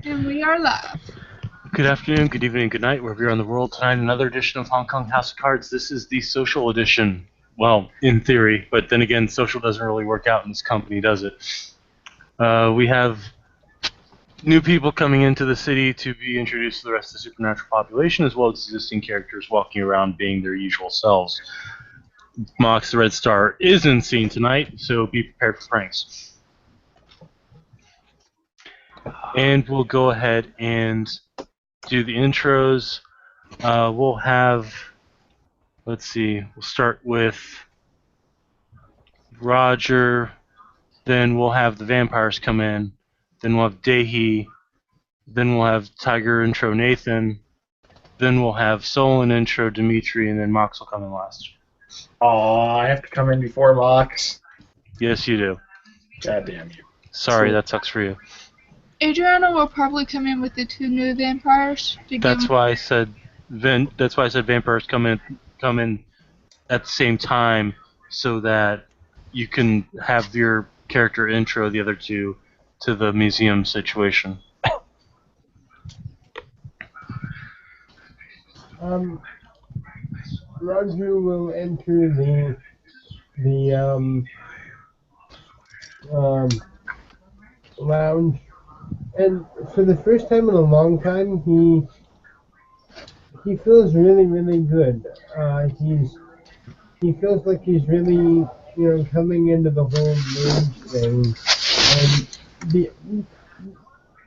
And we are live. Good afternoon, good evening, good night, wherever you're in the world. Tonight, another edition of Hong Kong House of Cards. This is the social edition. Well, in theory, but then again, social doesn't really work out in this company, does it? We have new people coming into the city to be introduced to the rest of the supernatural population, as well as existing characters walking around being their usual selves. Mox the Red Star isn't seen tonight, so be prepared for pranks. And we'll go ahead and do the intros. We'll have, let's see, we'll start with Roger, then we'll have the vampires come in, then we'll have Dahi, then we'll have Tiger intro Nathan, then we'll have Solon intro Dimitri, and then Mox will come in last. Aw, I have to come in before Mox. Yes, you do. God damn you. Sorry, that sucks for you. Adriana will probably come in with the two new vampires. That's why I said vampires come in at the same time, so that you can have your character intro the other two to the museum situation. Roger will enter the lounge, and for the first time in a long time, he feels really good. He feels like he's really, coming into the whole mage thing, and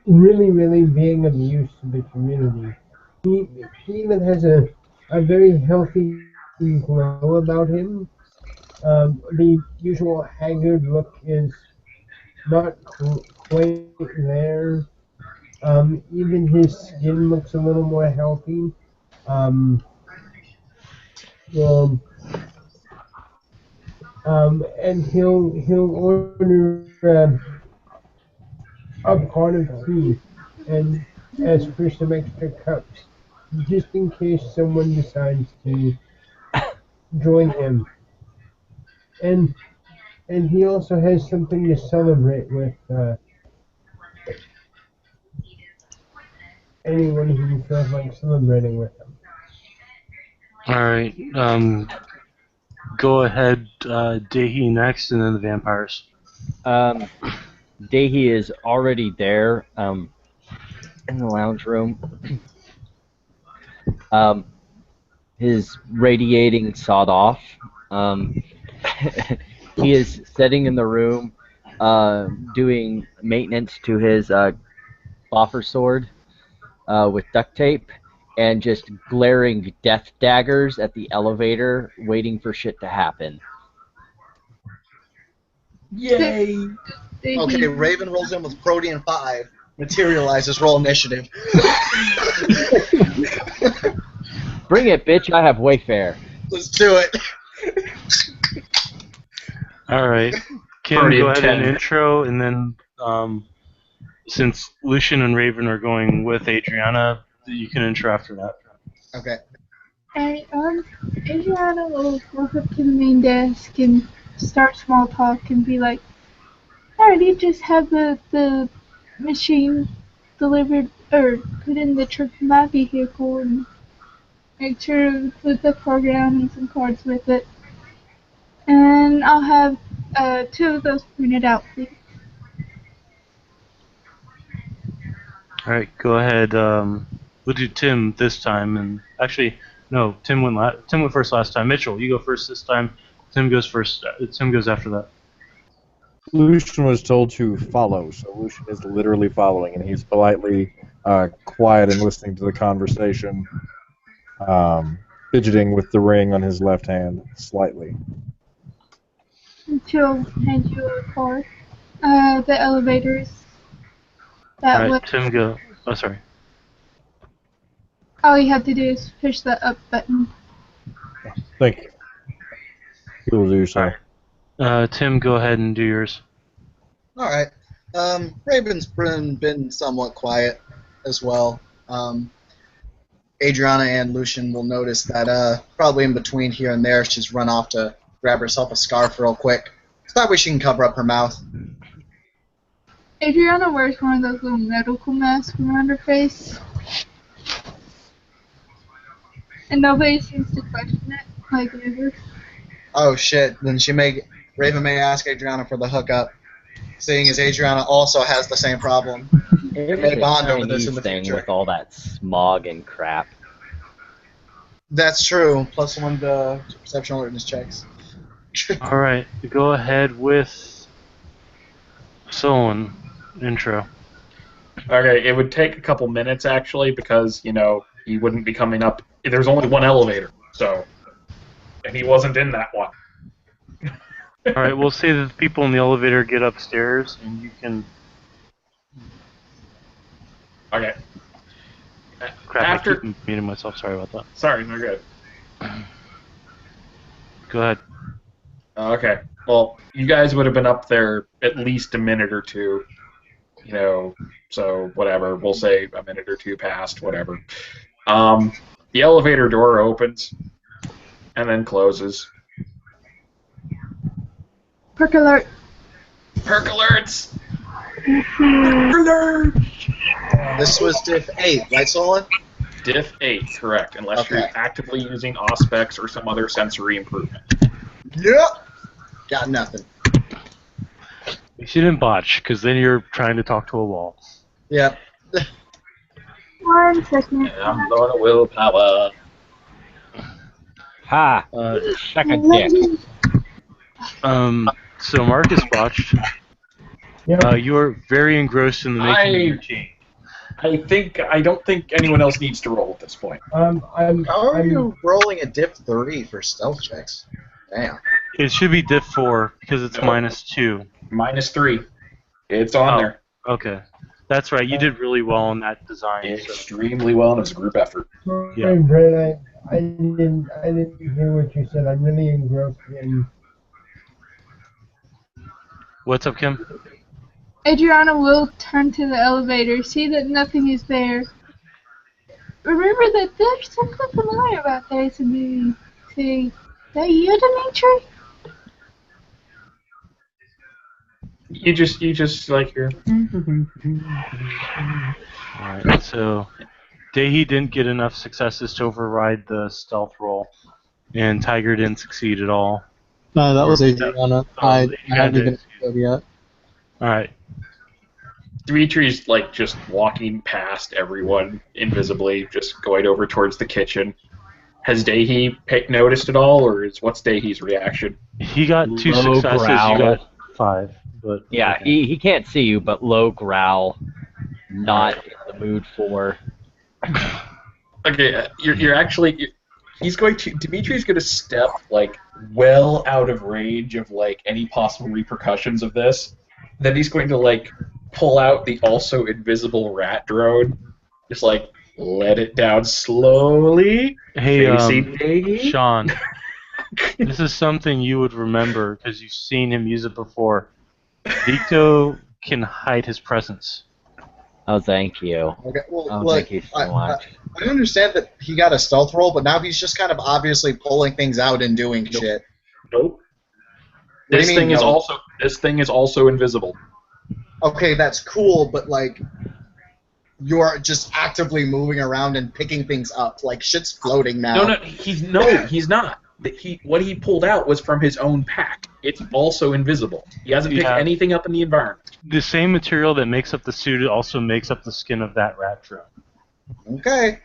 really being of use to the community. He even has a very healthy glow about him. The usual haggard look is not quite there. Even his skin looks a little more healthy. And he'll order a pot of tea and ask for some extra cups, just in case someone decides to join him. And he also has something to celebrate with anyone who feels like celebrating with him. Alright, go ahead, Dahi next, and then the vampires. Dahi is already there, in the lounge room. His radiating sawed off. He is sitting in the room, doing maintenance to his boffer sword with duct tape, and just glaring death daggers at the elevator, waiting for shit to happen. Yay! Okay, Raven rolls in with Protean 5. Materializes, roll initiative. Bring it, bitch, I have Wayfair. Let's do it. Alright, Kim, go ahead and intro, and then, since Lucian and Raven are going with Adriana, you can intro after that. Okay. Alright, Adriana will walk up to the main desk and start small talk and be like, alrighty, just have the machine delivered or put in the trunk of my vehicle and make sure to include the program and some cards with it. And I'll have 2 of those printed out, please. Alright, go ahead, we'll do Tim this time, and actually, no, Tim went first last time. Mitchell, you go first this time. Tim goes first. Tim goes after that. Lucian was told to follow, so Lucian is literally following, and he's politely quiet and listening to the conversation, fidgeting with the ring on his left hand slightly. She'll hand you a card. The elevators. That Alright, way. Tim go. Oh, sorry. All you have to do is push the up button. Thank you. You will do so. Tim, go ahead and do yours. Alright. Raven's been somewhat quiet as well. Adriana and Lucian will notice that probably in between here and there she's run off to grab herself a scarf real quick. So that way she can cover up her mouth. Adriana wears one of those little medical masks around her face. And nobody seems to question it, like ever. Oh shit! Then Raven may ask Adriana for the hookup, seeing as Adriana also has the same problem. It may is a bond over this Chinese in the thing future. with all that smog and crap. That's true. +1 to perception alertness checks. All right, go ahead with Solon intro. Okay, it would take a couple minutes actually because he wouldn't be coming up. There's only one elevator, so and he wasn't in that one. All right, we'll say that the people in the elevator get upstairs, and you can. Okay. Crap, After- I keep muting myself. Sorry about that. Sorry, no good. Go ahead. Okay. Well, you guys would have been up there at least a minute or two. So whatever. We'll say a minute or two past, whatever. The elevator door opens and then closes. Perk alert. Perk alerts! Alert! This was diff 8, right, Solon? Diff 8, correct, unless Okay. you're actively using Auspex or some other sensory improvement. Yep. Got nothing. You didn't botch, because then you're trying to talk to a wall. Yep. 1 second. I'm going to willpower. Ha! Suck a dick. So Marcus botched. Yeah. You're very engrossed in the making of your team. I don't think anyone else needs to roll at this point. How are you rolling a diff 3 for stealth checks? Damn. It should be diff 4 because it's No. -2. -3. It's on there. Okay, that's right. You did really well on that design. So. Extremely well, and it was a group effort. Yeah. Hey, Brett, I didn't hear what you said. I'm really engrossed in. What's up, Kim? Adriana will turn to the elevator, see that nothing is there. Remember that there's something familiar about there to me. See, that you, Dimitri? You just like your. Alright, so Dehi didn't get enough successes to override the stealth roll, and Tiger didn't succeed at all. No, that was Adriana. I you haven't did. even go yet. Alright, Dimitri's like just walking past everyone invisibly, just going over towards the kitchen. Has Dehi noticed at all, or what's Dehi's reaction? he got 2 Low successes, growl. you got 5. But Yeah, he can't see you, but low growl. Not in the mood for. Okay, you're actually. Dimitri's going to step like well out of range of like any possible repercussions of this. Then he's going to like pull out the also invisible rat drone, just like let it down slowly. Hey, Facing Dehi. Sean, this is something you would remember because you've seen him use it before. Vito can hide his presence. Oh, thank you. Okay, well, Oh, look, thank you so much. I understand that he got a stealth roll, but now he's just kind of obviously pulling things out and doing shit. Nope. What do This you mean, thing no? this thing is also invisible. Okay, that's cool, but like, you are just actively moving around and picking things up. Like, shit's floating now. No, he's not. What he pulled out was from his own pack. It's also invisible. He hasn't picked Yeah. anything up in the environment. The same material that makes up the suit also makes up the skin of that rat drone. Okay.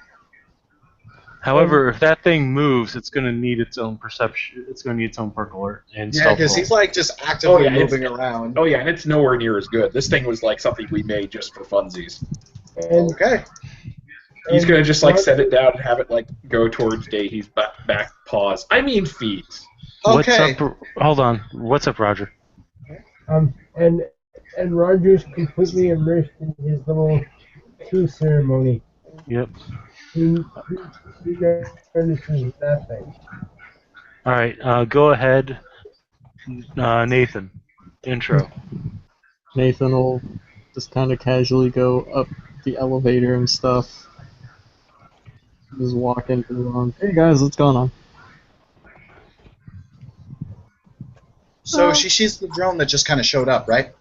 However, if that thing moves, it's going to need its own perception. It's going to need its own perk alert and Yeah, stealth because roll. he's like just actively it's- moving around. Oh yeah, and it's nowhere near as good. This thing was like something we made just for funsies. And, Okay. He's and gonna just like Ron- set it down and have it like go towards Dehi's back paws. I mean feet. What's Okay. up? Hold on. What's up, Roger? And Roger's completely immersed in his little tea ceremony. Yep. He notices nothing. All right. Go ahead, Nathan. Intro. Nathan will just kind of casually go up the elevator and stuff. Just walk into the room. Hey guys, what's going on? So she's the drone that just kind of showed up, right?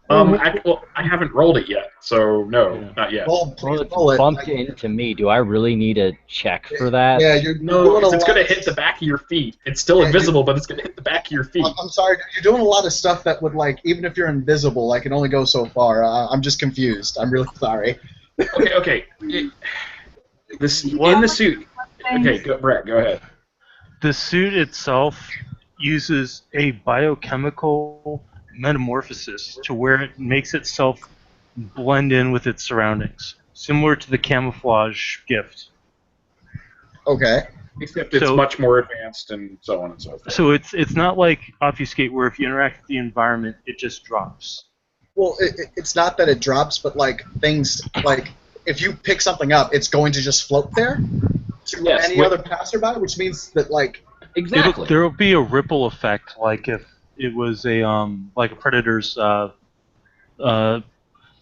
I haven't rolled it yet, so no, Yeah. not yet. Well, Well, it's roll it. bumped into me. Do I really need to check for that? Yeah, you're No, doing because a it's lot going to of- hit the back of your feet. It's still Yeah, invisible, but it's going to hit the back of your feet. I'm sorry, you're doing a lot of stuff that would, like, even if you're invisible, I can only go so far. I'm just confused. I'm really sorry. Okay. In the suit. Okay, Brett, go ahead. The suit itself uses a biochemical metamorphosis to where it makes itself blend in with its surroundings, similar to the camouflage gift. Okay. Except it's So- much more advanced and so on and so forth. So it's not like Obfuscate where if you interact with the environment, it just drops. Well, it's not that it drops, but, like, things, like, if you pick something up, it's going to just float there to Yes, any other passerby, which means that, like, There will be a ripple effect, like if it was a predator's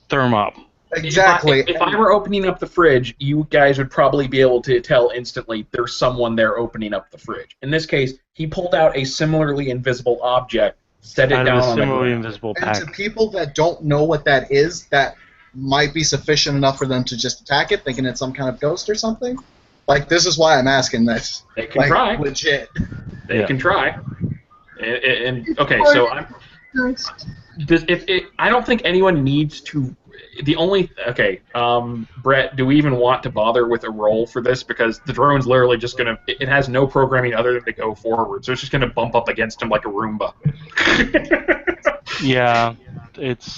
thermop. exactly. If I were opening up the fridge, you guys would probably be able to tell instantly there's someone there opening up the fridge. In this case, he pulled out a similarly invisible object, set it Out down of a on the similarly ground. invisible And pack. to people that don't know what that is, that might be sufficient enough for them to just attack it, thinking it's some kind of ghost or something. Like, this is why I'm asking this. They can Like, try. legit. They Yeah. can try. And okay, so I'm. First. I don't think anyone needs to. Brett, do we even want to bother with a roll for this? Because the drone's literally just gonna. It has no programming other than to go forward, so it's just gonna bump up against him like a Roomba. Yeah,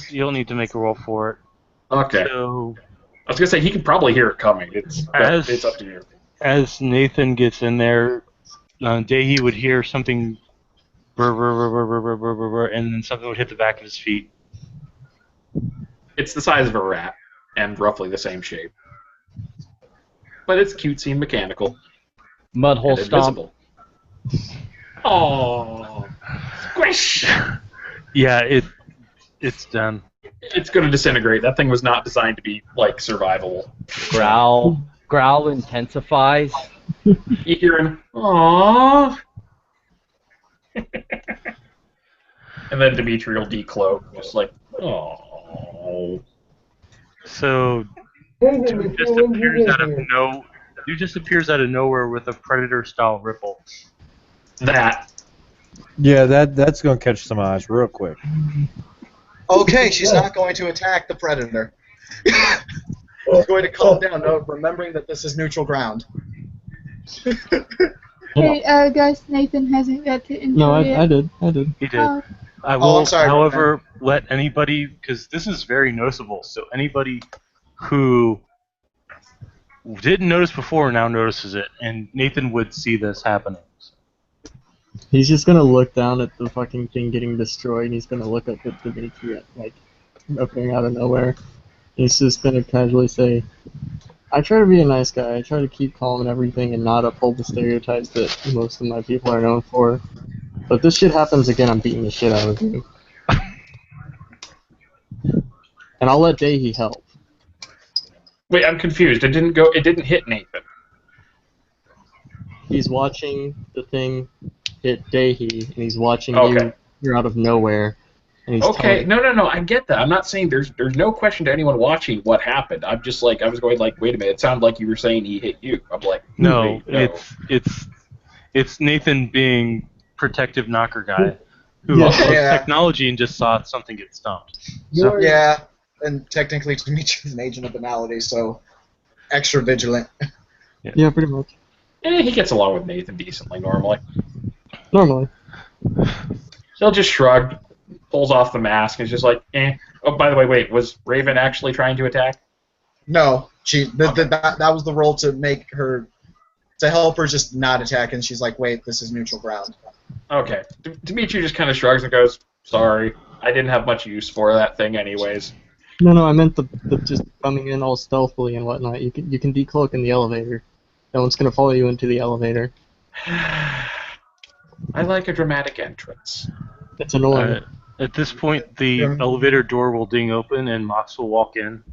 you'll need to make a roll for it. Okay. So I was gonna say he can probably hear it coming. It's up to you. as Nathan gets in there, Dehi would hear something, brr, brr, brr, brr, brr, brr, brr, brr, brr, and then something would hit the back of his feet. It's the size of a rat and roughly the same shape, but it's cutesy and mechanical Mudhole and stomp. invisible. Oh, squish! Yeah, it's done. It's gonna disintegrate. That thing was not designed to be like survivable. Growl intensifies. You hear him, aww. And then Dimitri will decloak, just like, oh. So Nathan, dude before when you disappears get out of here, dude disappears out of nowhere with a predator-style ripple. That. Yeah, that's gonna catch some eyes real quick. Okay, she's not going to attack the predator. She's going to calm down, remembering that this is neutral ground. Hey, guys, Nathan hasn't got to enjoy No, it. I did. He did. Oh, I will, I'm sorry, however, let anybody, because this is very noticeable, so anybody who didn't notice before now notices it, and Nathan would see this happening. He's just gonna look down at the fucking thing getting destroyed, and he's gonna look up at Dimitri, like, appearing out of nowhere. He's just gonna casually say, I try to be a nice guy, I try to keep calm and everything and not uphold the stereotypes that most of my people are known for. But this shit happens again, I'm beating the shit out of you. And I'll let Dehi help. Wait, I'm confused. It didn't hit Nathan. He's watching the thing hit Dehi, and he's watching Okay. you're out of nowhere. And he's Okay, telling- no, I get that. I'm not saying there's no question to anyone watching what happened. I'm just like, I was going like, wait a minute, it sounded like you were saying he hit you. I'm like, No, wait, it's Nathan being protective knocker guy who Yeah. loves Yeah. technology and just saw something get stumped. you're, Yeah, and technically Dimitri's an agent of banality, so extra vigilant. Yeah, pretty much. he gets along with Nathan decently normally. Normally. He'll just shrug, pulls off the mask, and is just like, eh. Oh, by the way, wait, was Raven actually trying to attack? No, that was the role to help her just not attack, and she's like, wait, this is neutral ground. Okay. Dimitri just kind of shrugs and goes, sorry, I didn't have much use for that thing anyways. No, I meant the just coming in all stealthily and whatnot. You can decloak in the elevator. No one's gonna follow you into the elevator. I like a dramatic entrance. It's annoying. At this point, the elevator door will ding open and Mox will walk in.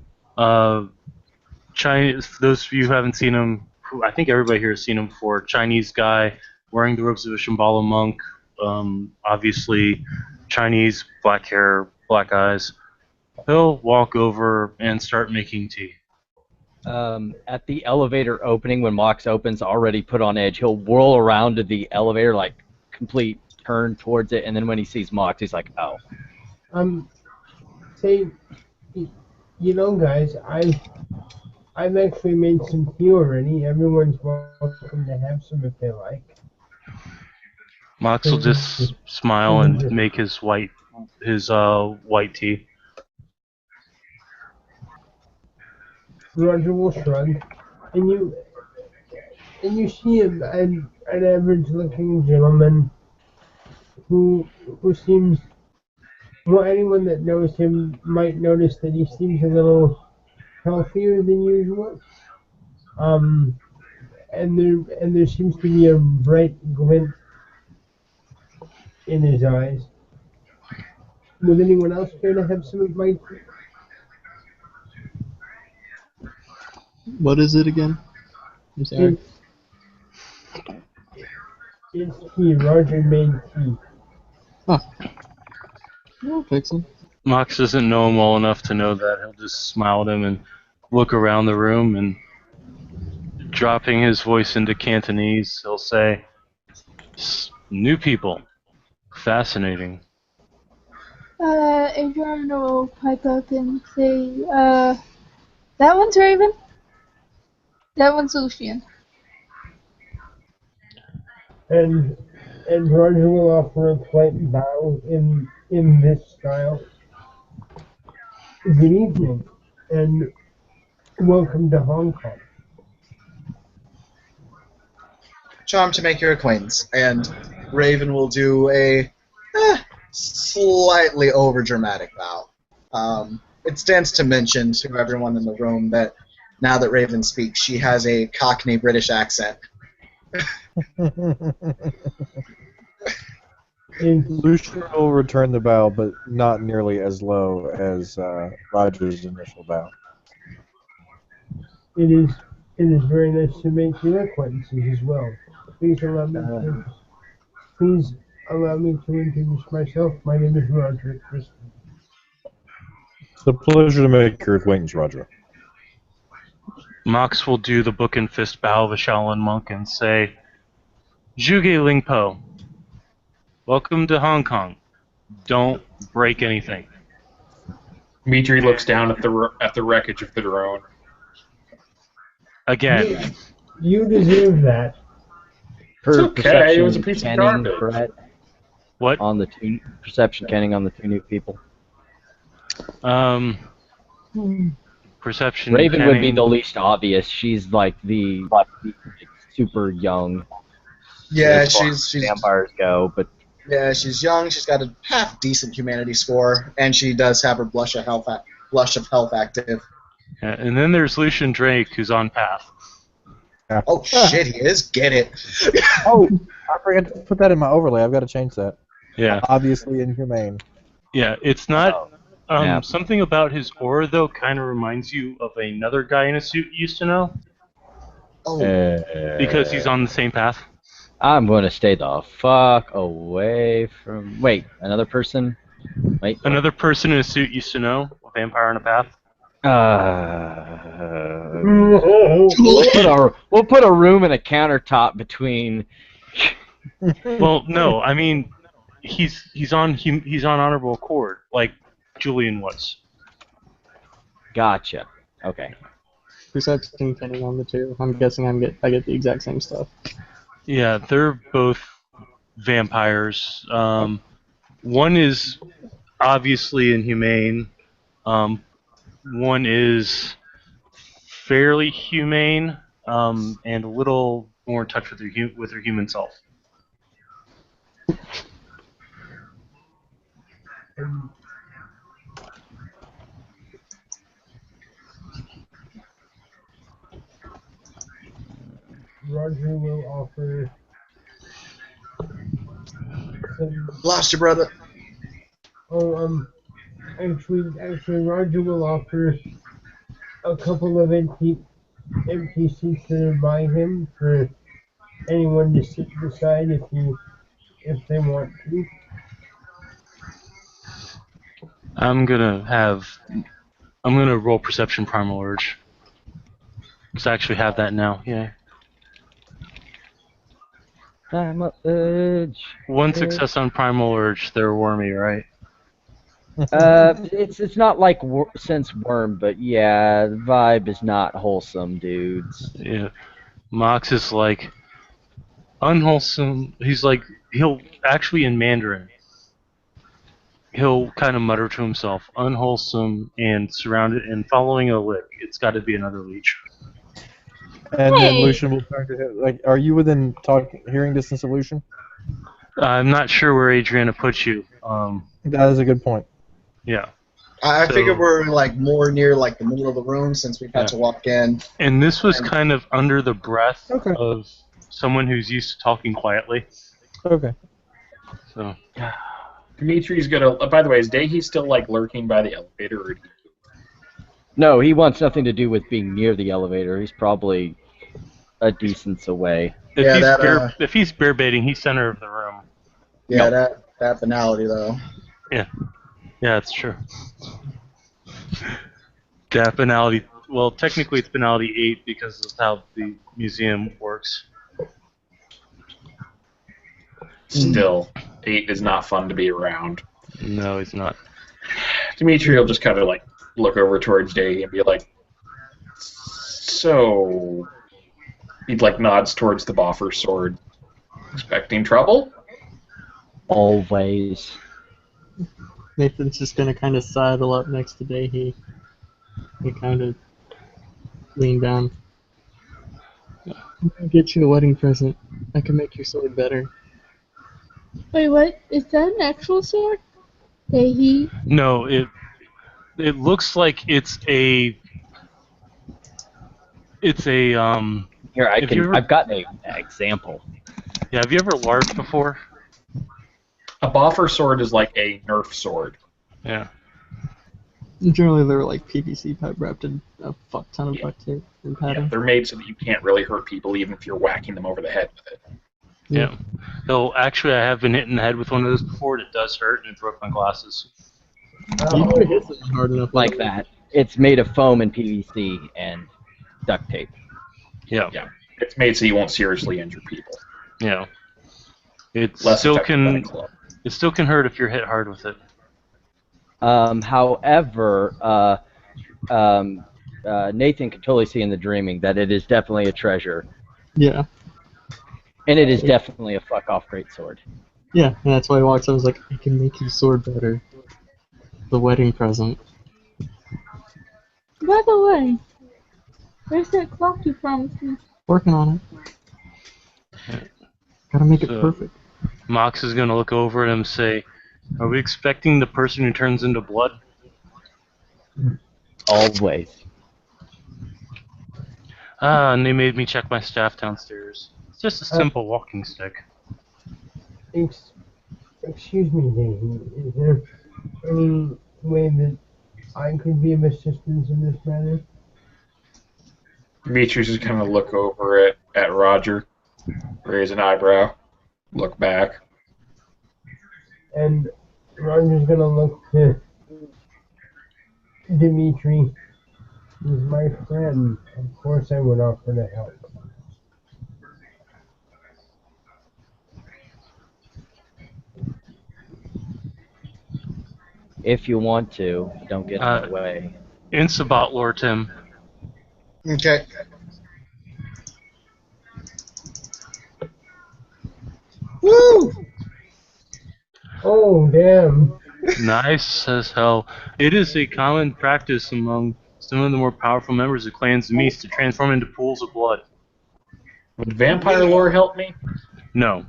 Chinese, those of you who haven't seen him, I think everybody here has seen him before. Chinese guy wearing the robes of a Shambhala monk, obviously Chinese, black hair, black eyes. He'll walk over and start making tea. At the elevator opening, when Mox opens, already put on edge, he'll whirl around to the elevator, like complete turn towards it, and then when he sees Mox, he's like, "Oh." Say, you know, guys, I've actually made some tea already. Everyone's welcome to have some if they like. Mox will just smile and make his white tea. Roger will shrug, and you see an average-looking gentleman who seems, well, anyone that knows him might notice that he seems a little healthier than usual. And there seems to be a bright glint in his eyes. Would anyone else care to have some of my tea? What is it again? I'm sorry. It's tea. Roger made tea. Oh. I'll fix it. Mox doesn't know him well enough to know that. He'll just smile at him and look around the room, and dropping his voice into Cantonese, he'll say, "New people. Fascinating." Adrian will pipe up and say, that one's Raven. That one's Lucian. And Roger will offer a polite bow in this style. Good evening, and welcome to Hong Kong. Charmed to make your acquaintance. And Raven will do a slightly over-dramatic bow. It stands to mention to everyone in the room that now that Raven speaks, she has a Cockney British accent. Lucian will return the bow, but not nearly as low as Roger's initial bow. It is very nice to make your acquaintances as well. Please allow me to introduce myself. My name is Roger Christie. It's a pleasure to make your acquaintance, Roger. Mox will do the book and fist bow of a Shaolin monk and say, "Zhuge Lingpo, welcome to Hong Kong. Don't break anything." Dimitri looks down at the wreckage of the drone. Again. You deserve that. For It's okay, it was a piece of canning, garbage. Brett, What? on the perception canning on the two new people. Perception. Raven would be canning. the least obvious. She's like the super young. Yeah, as far she's as vampires go, but yeah, she's young. She's got a half decent humanity score, and she does have her blush of health active. Yeah, and then there's Lucian Drake, who's on path. Oh shit, he is. Get it. Oh, I forgot to put that in my overlay. I've got to change that. Yeah. Obviously inhumane. Yeah, it's not. Yeah. Something about his aura, though, kind of reminds you of another guy in a suit you used to know. Oh, Because he's on the same path. I'm going to stay the fuck away from. Wait, another person? Wait. Another person in a suit you used to know, a vampire on a path. We'll put a room and a countertop between. Well, no, I mean, he's on honorable accord, like Julian was. Gotcha. Okay. Perception canning on the two. I'm guessing I get the exact same stuff. Yeah, they're both vampires. One is obviously inhumane. One is fairly humane, and a little more in touch with her human self. Roger will offer some. lost you, brother. Oh, actually, Roger will offer a couple of empty seats that are by him for anyone to sit beside if they want to. I'm gonna roll Perception Primal Urge. Because I actually have that now. Yeah. Primal Urge. One success on Primal Urge. They're wormy, right? It's not like sense worm, but yeah, the vibe is not wholesome, dudes. Yeah. Mox is like unwholesome. He's like he'll actually in Mandarin. He'll kind of mutter to himself, unwholesome and surrounded and following a lick. It's got to be another leech. And then Hey. Lucian will turn to him. Like, are you within hearing distance of Lucian? I'm not sure where Adriana put you. That is a good point. Yeah. I So- figured we're like more near like the middle of the room since we've had to walk in. And this was kind of under the breath Okay. of someone who's used to talking quietly. Okay. So Dimitri's gonna. By the way, is Dahi still like lurking by the elevator? Or... No, he wants nothing to do with being near the elevator. He's probably a distance away. if he's bear baiting, he's center of the room. Yeah, that finality though. Yeah, it's true. That penalty. Well, technically it's penalty 8 because of how the museum works. Still, 8 is not fun to be around. No, it's not. Dimitri will just kind of like look over towards Dahi and be like, "So," he like nods towards the Boffer sword. Expecting trouble? Always. Nathan's just gonna kind of sidle up next to Dahi. He kind of lean down. I'm gonna get you a wedding present. I can make your sword better. Wait, what? Is that an actual sword? Dahi? No, it looks like it's a Here, Have you ever- I've got an example. yeah. Have you ever LARPed before? A Boffer sword is like a Nerf sword. Yeah. Generally, they're like PVC pipe wrapped in a fuck ton of duct tape and Yeah, padding. they're made so that you can't really hurt people even if you're whacking them over the head with it. Yeah. Though actually, I have been hit in the head with one of those before, and it does hurt, and it broke my glasses. You could have hit something hard enough Like that. It's made of foam and PVC and duct tape. Yeah. Yeah. It's made so you won't seriously injure people. Yeah. It Less still effective than a can. club. It still can hurt if you're hit hard with it. However, Nathan can totally see in the dreaming that it is definitely a treasure. Yeah. And it is definitely a fuck off greatsword. Yeah, and that's why he walks up and was like, I can make your sword better. The wedding present. By the way, where's that clock you promised me? Working on it. Gotta make it So- perfect. Mox is gonna look over at him and say, "Are we expecting the person who turns into blood?" Always. And they made me check my staff downstairs. It's just a simple walking stick. Excuse me, Dahi. Is there any way that I could be of assistance in this matter? Dimitri's just kind of look over at Roger, raise an eyebrow, look back. And Roger's gonna look to Dimitri. He's my friend. Of course I would offer to help. If you want to, don't get in the way. In Sabat lore, Tim. Okay. Woo! Oh, damn. Nice as hell. It is a common practice among some of the more powerful members of clans and Mies to transform into pools of blood. Would vampire lore help me? No.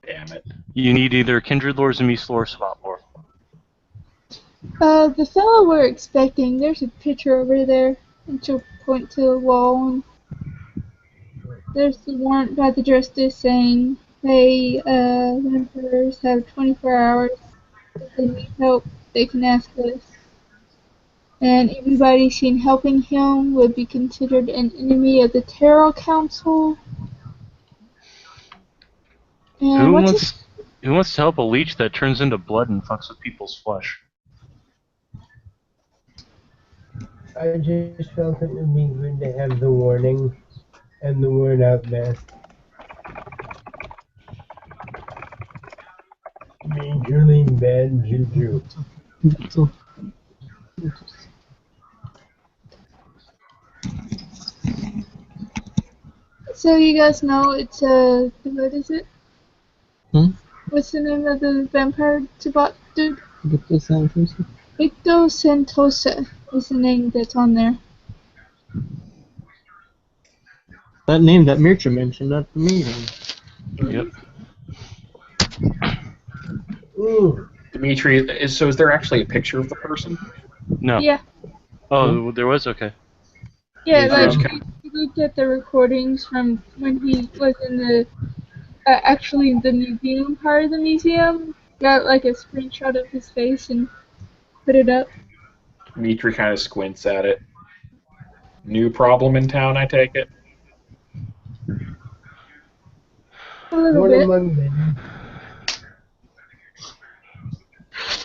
Damn it. You need either Kindred lore, Mies lore, or Sabat lore. The fellow we're expecting, there's a picture over there. And she'll point to the wall. And there's the warrant by the justice saying, hey, vampires have 24 hours. If they need help, they can ask us. And everybody seen helping him would be considered an enemy of the Terror Council. And Who what's his wants to help a leech that turns into blood and fucks with people's flesh? I just felt it would be good to have the warning and the word out there. Majorly bad juju. So you guys know it's what is it? Hmm? What's the name of the vampire Tabat dude? Get this sentence. Icto Sentosa is the name that's on there. That name that Mircha mentioned at the meeting. Yep. Ooh, Dimitri, so is there actually a picture of the person? No. Yeah, Oh, there was? Okay. yeah. Dimitri's Like he looked at the recordings from when he was in the actually the museum part of the museum. Got like a screenshot of his face and put it up. Dimitri kind of squints at it. New problem in town, I take it? A little one bit. among many.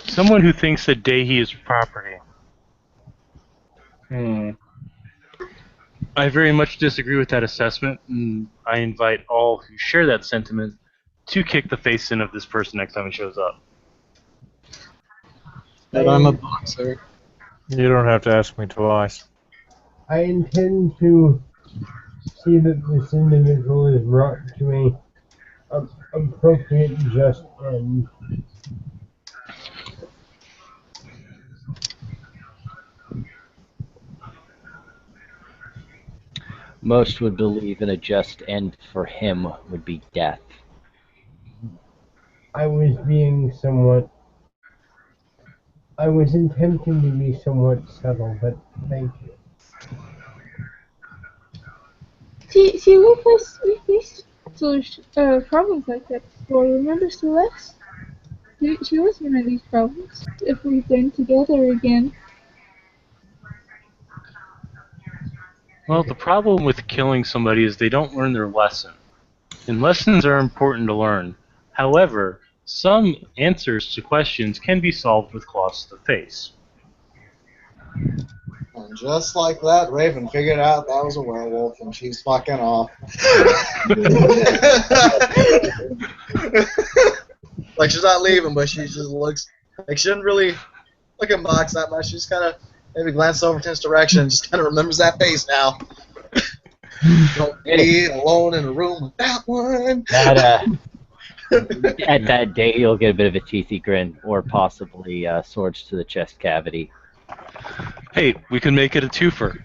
Someone who thinks that Dahi is property. I very much disagree with that assessment, and I invite all who share that sentiment to kick the face in of this person next time he shows up. But I'm a boxer. You don't have to ask me twice. I intend to see that this individual is brought to a appropriate just end. Most would believe in a just end for him would be death. I was attempting to be somewhat subtle, but thank you. See, we faced problems like that before. Remember Celeste? She was one of these problems. If we've been together again. Well, the problem with killing somebody is they don't learn their lesson. And lessons are important to learn. However, some answers to questions can be solved with claws to the face. And just like that, Raven figured out that was a werewolf, and she's fucking off. Like, she's not leaving, but she just looks like she didn't really look at Mox that much. She just kind of maybe glanced over to his direction and just kind of remembers that face now. Don't be alone in a room with that one. That, at that day, you'll get a bit of a teethy grin, or possibly swords to the chest cavity. Hey, we can make it a twofer.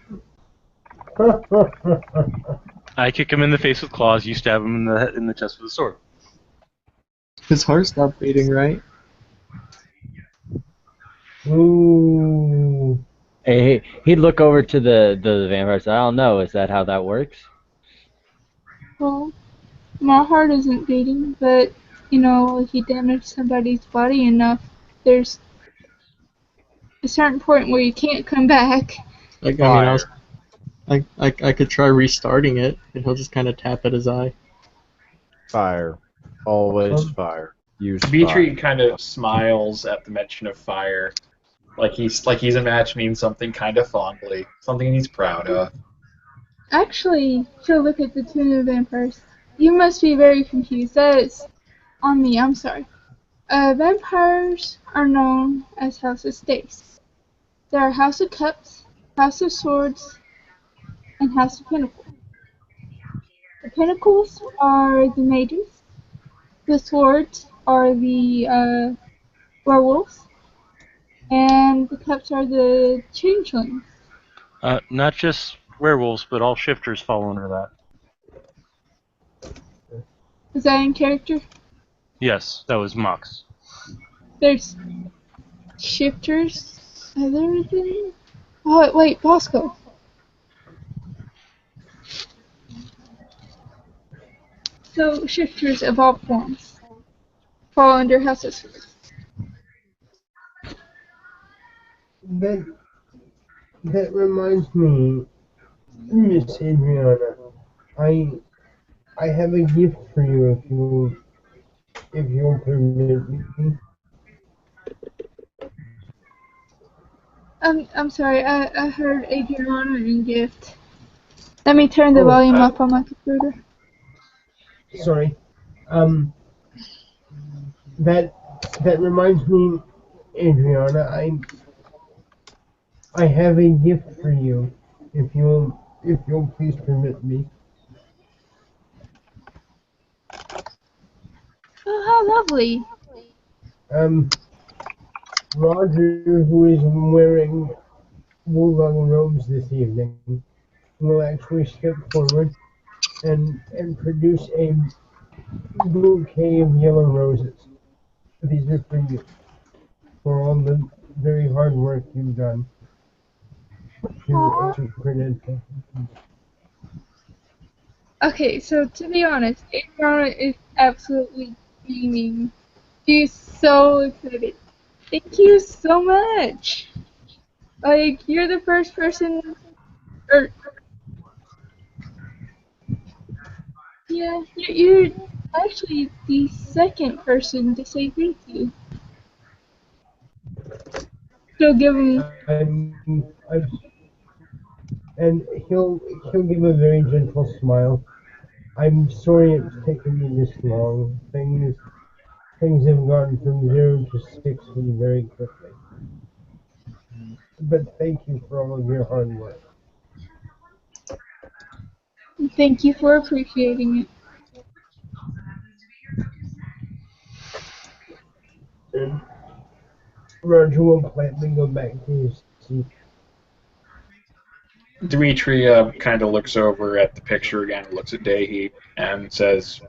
I kick him in the face with claws, you stab him in the chest with a sword. His heart stopped beating, right? Ooh. Hey, he'd look over to the vampires. I don't know. Is that how that works? Well, my heart isn't beating, but you know, if you damage somebody's body enough, there's a certain point where you can't come back. Like, I mean, I could try restarting it, and he'll just kind of tap at his eye. Fire. Always fire. Use Dimitri fire. kind of smiles at the mention of fire, like he's imagining something kind of fondly, something he's proud of. Actually, so look at the two new vampires. You must be very confused. That is on me. I'm sorry. Vampires are known as House of Stace. There are House of Cups, House of Swords, and House of Pinnacles. The Pinnacles are the mages. The Swords are the werewolves. And the Cups are the changelings. Not just werewolves, but all shifters fall under that. Is that in character? Yes, that was Mox. There's shifters. Are there anything? Oh, wait, Bosco. So, shifters of all forms fall under House of Swords. That reminds me, Miss Adriana, I have a gift for you if you'll permit me. I'm sorry. I heard Adriana and Gift. Let me turn the Oh, volume up on my computer. Sorry. That reminds me, Adriana. I have a gift for you. If you'll please permit me. Oh, how lovely. Roger, who is wearing wool robes this evening, will actually step forward and produce a bouquet of yellow roses. These are for you, for all the very hard work you've done Aw. to present it. Okay, so to be honest, Adriana is absolutely beaming. She's so excited. Thank you so much. Like, you're the first person, or yeah, you're actually the second person to say thank you. So give him. I'm, and he'll give a very gentle smile. I'm sorry it's taken me this long. Things have gone from 0 to 60 very quickly. But thank you for all of your hard work. Thank you for appreciating it. And Roger will politely go back to his seat. Dimitri kind of looks over at the picture again, looks at Dahi, and says,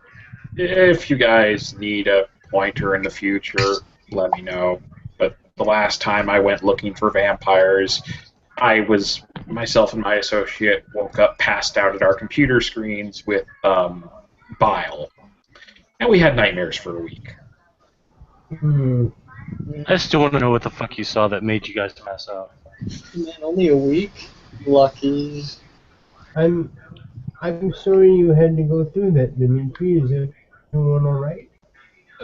"If you guys need a pointer in the future, let me know. But the last time I went looking for vampires, myself and my associate woke up passed out at our computer screens with bile. And we had nightmares for a week." I still want to know what the fuck you saw that made you guys pass out. Man, only a week? Lucky. I'm sorry you had to go through that, Dimitri. Is everyone all right?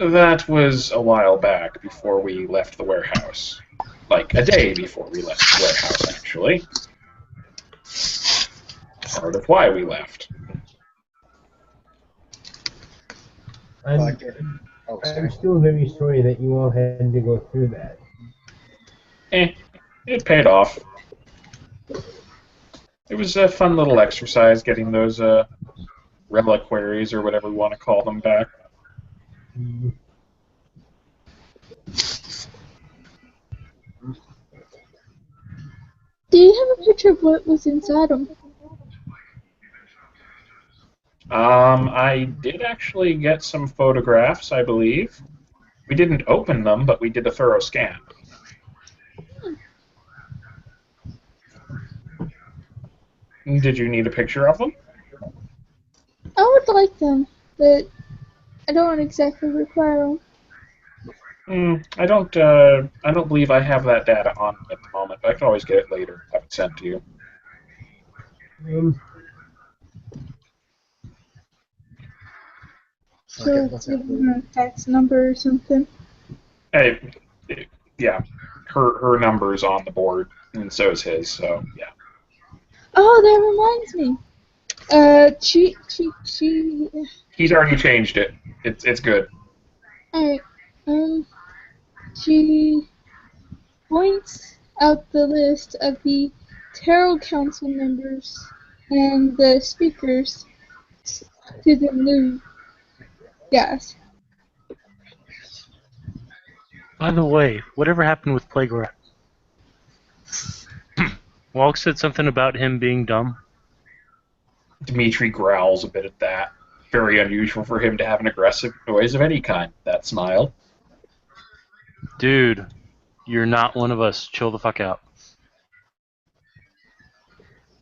That was a while back before we left the warehouse. Like a day before we left the warehouse, actually. Part of why we left. I'm still very sorry that you all had to go through that. It paid off. It was a fun little exercise getting those reliquaries or whatever we want to call them back. Do you have a picture of what was inside them? I did actually get some photographs, I believe. We didn't open them, but we did a thorough scan. Did you need a picture of them? I would like them, but I don't exactly require them. I don't believe I have that data on me at the moment, but I can always get it later. Have it sent to you. So give them a fax number or something. Yeah, her number's on the board, and so is his. So yeah. Oh, that reminds me. She. He's already changed it. It's good. Alright. She points out the list of the Tarot Council members and the speakers to the new guys. By the way, whatever happened with Playground? Walk said something about him being dumb. Dimitri growls a bit at that. Very unusual for him to have an aggressive noise of any kind. That smile. Dude, you're not one of us. Chill the fuck out.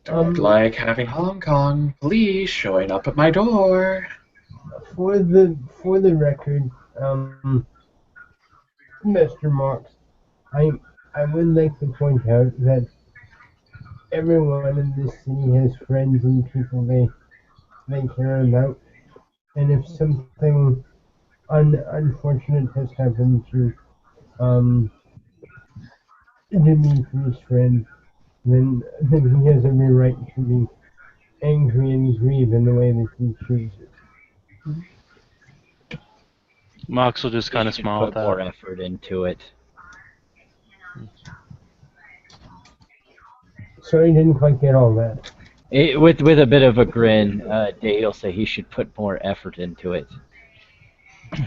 Don't like having Hong Kong police showing up at my door. For the record, Mr. Mox, I would like to point out that everyone in this city has friends and people they care about, and if something unfortunate has happened to Dimitri's friend, then he has every right to be angry and grieve in the way that he chooses. Mox will just kind of Should smile at put more that. effort into it. So he didn't quite get all that. With a bit of a grin, Dave will say he should put more effort into it.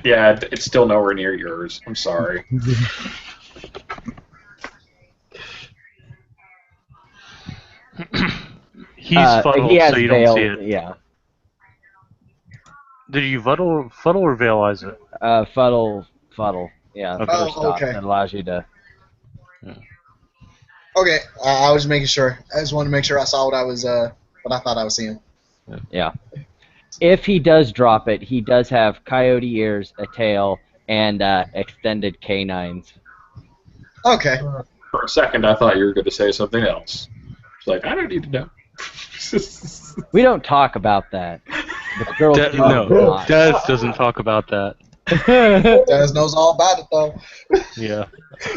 Yeah, it's still nowhere near yours. I'm sorry. He's fuddled, he has so you veil, don't see it. Yeah. Did you fuddle or veilize it? Fuddle. Yeah. Okay. First off, okay. that allows you to. Okay, I was making sure. I just wanted to make sure I saw what I thought I was seeing. Yeah. If he does drop it, he does have coyote ears, a tail, and extended canines. Okay. For a second, I thought you were going to say something else. It's like, I don't need to know. We don't talk about that. The girls do No, not. Des doesn't talk about that. Des knows all about it though. Yeah.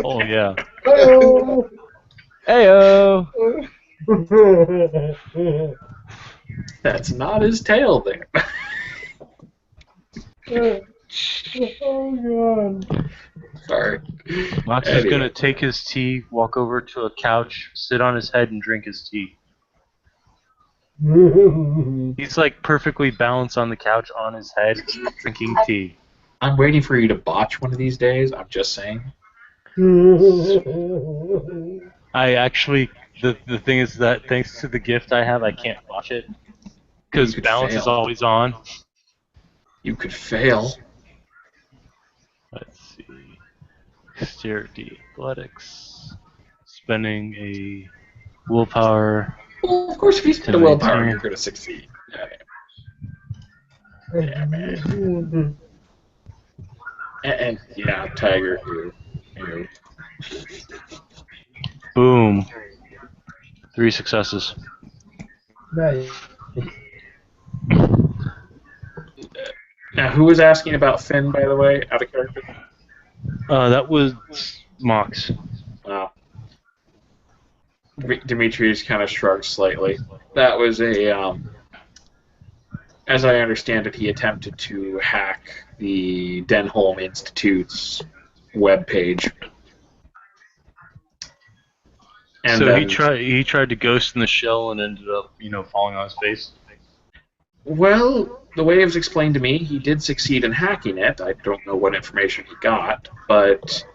Oh yeah. Oh! Heyo. That's not his tail there. Oh god. Sorry. Mox is gonna take his tea, walk over to a couch, sit on his head, and drink his tea. He's like perfectly balanced on the couch on his head, drinking tea. I'm waiting for you to botch one of these days. I'm just saying. I actually, the thing is that thanks to the gift I have, I can't watch it because You could balance is fail. always on. You could fail. Let's see. Dexterity, athletics, spending a willpower. Well, of course, if you spend a willpower, you're going to succeed. And yeah, Tiger, you. Boom. 3 successes. Nice. Now, who was asking about Finn, by the way, out of character? That was Mox. Wow. Demetrius kind of shrugged slightly. That was as I understand it, he attempted to hack the Denholm Institute's webpage. And So then, he tried to ghost in the shell and ended up, falling on his face. well, the way it was explained to me, he did succeed in hacking it. I don't know what information he got, but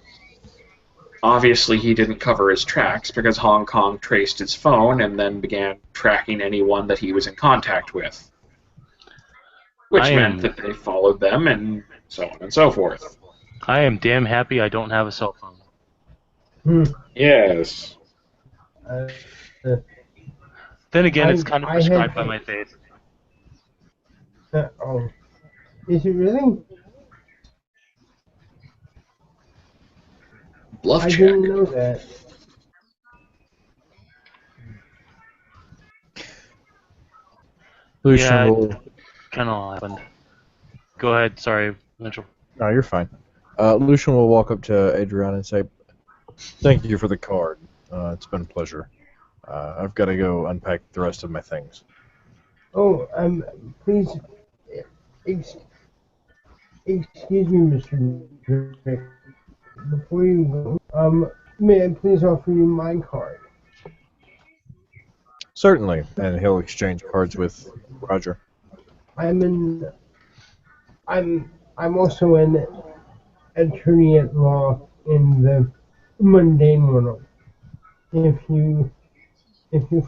obviously he didn't cover his tracks because Hong Kong traced his phone and then began tracking anyone that he was in contact with. Which meant that they followed them and so on and so forth. I am damn happy I don't have a cell phone. Yes. Then again, it's kind of I prescribed had- by my faith. Oh. Is it really? Bluff I check. didn't know that. Lucian Yeah, will. kind of happened. Go ahead, sorry, Mitchell. No, you're fine. Lucian will walk up to Adrian and say, "Thank you for the card. It's been a pleasure. I've got to go unpack the rest of my things." Oh, please, excuse me, Mr. Drake. Before you go, may I please offer you my card? Certainly, and he'll exchange cards with Roger. I'm also an attorney at law in the mundane world. If you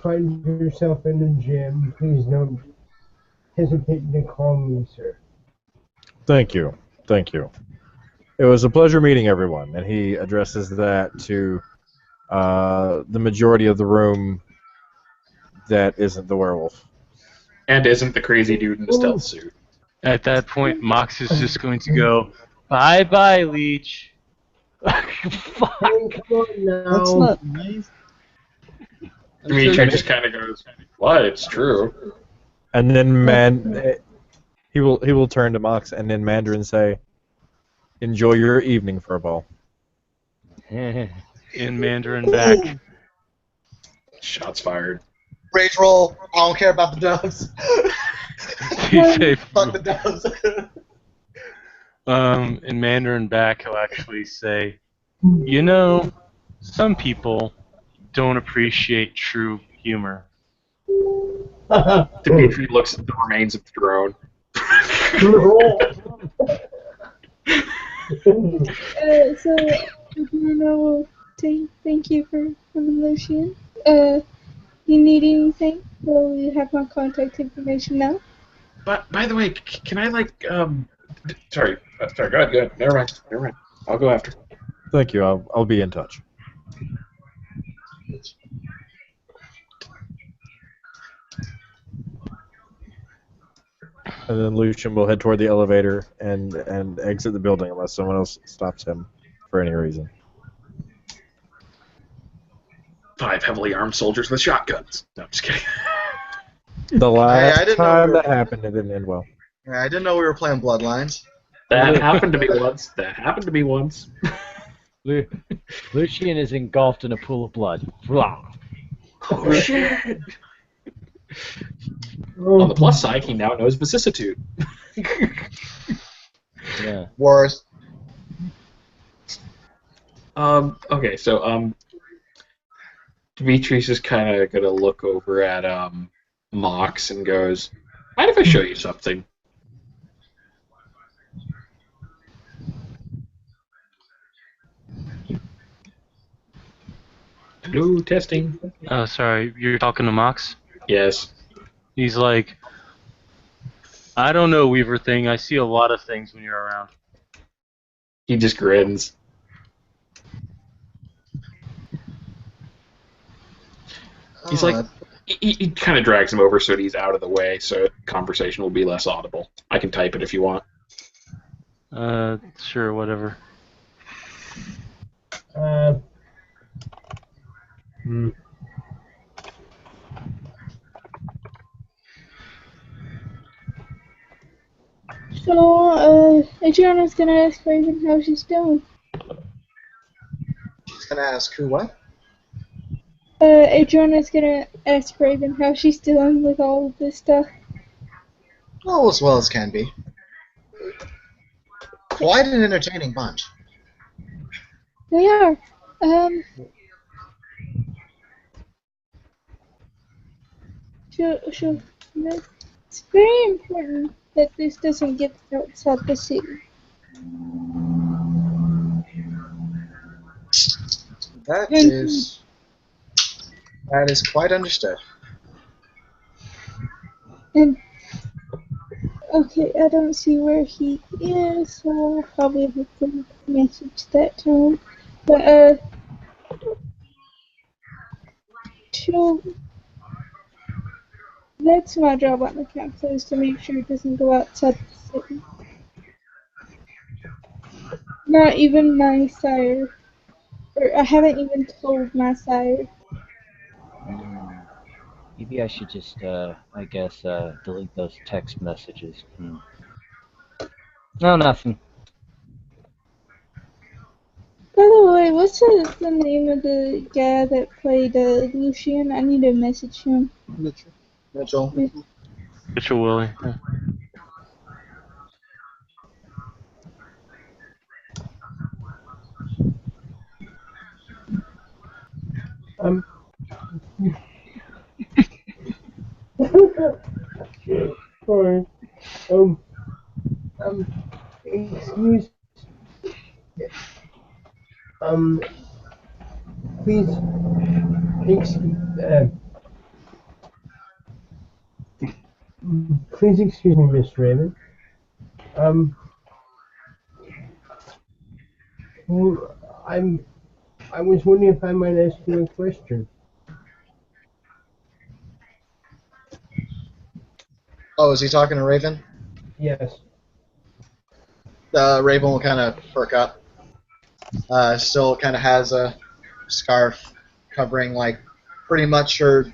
find yourself in a jam, please don't hesitate to call me, sir. Thank you. Thank you. It was a pleasure meeting everyone, and he addresses that to the majority of the room that isn't the werewolf. And isn't the crazy dude in the stealth suit. At that point, Mox is just going to go, bye-bye, Leech. Fuck. Oh, come on now. That's not nice. Dimitri just kind of goes, "What? It's true." And then he will turn to Mox and then Mandarin say, "Enjoy your evening, Furball." in Mandarin back. Shots fired. Rage roll. I don't care about the doves. You say, Fuck the doves. in Mandarin back, he'll actually say, you know, some people don't appreciate true humor. Dimitri looks at the remains of the drone. So, Adriana will say thank you for coming, Lucian. You need anything? Well, you have my contact information now. But by the way, can I sorry, go ahead. Never mind. I'll go after. Thank you. I'll be in touch. And then Lucian will head toward the elevator and exit the building unless someone else stops him for any reason. 5 heavily armed soldiers with shotguns. No, I'm just kidding. The last I didn't know time we were- that happened, it didn't end well. Yeah, I didn't know we were playing Bloodlines. That happened to me once. Lucian is engulfed in a pool of blood. Blah. Oh shit! On the plus side, he now knows vicissitude. Yeah. Worse. Okay, so Dimitri's just kind of gonna look over at Mox and goes, "Mind if I show you something?" Hello, testing. Oh, sorry, you're talking to Mox? Yes. He's like, I don't know, Weaver thing. I see a lot of things when you're around. He just grins. He's like, he kind of drags him over so that he's out of the way, so conversation will be less audible. I can type it if you want. Sure, whatever. So, Adriana's gonna ask Raven how she's doing. She's gonna ask who what? Adriana's gonna ask Raven how she's doing with all of this stuff. Oh, as well as can be. Quite an entertaining bunch. They are. Sure. It's very important that this doesn't get outside the city. That is quite understood. And okay, I don't see where he is, so I'll probably have to message that to him. But that's my job on the council, is to make sure it doesn't go outside the city. Not even my sire. Or I haven't even told my sire. Maybe I should just, I guess, delete those text messages. No, nothing. By the way, what's the name of the guy that played Lucian? I need to message him. Mitchell. Mitchell Willie. Yeah. Sorry. Excuse. Please. Please excuse me, Miss Raven. Well, I was wondering if I might ask you a question. Oh, is he talking to Raven? Yes. Raven will kind of perk up. Still kind of has a scarf covering like pretty much her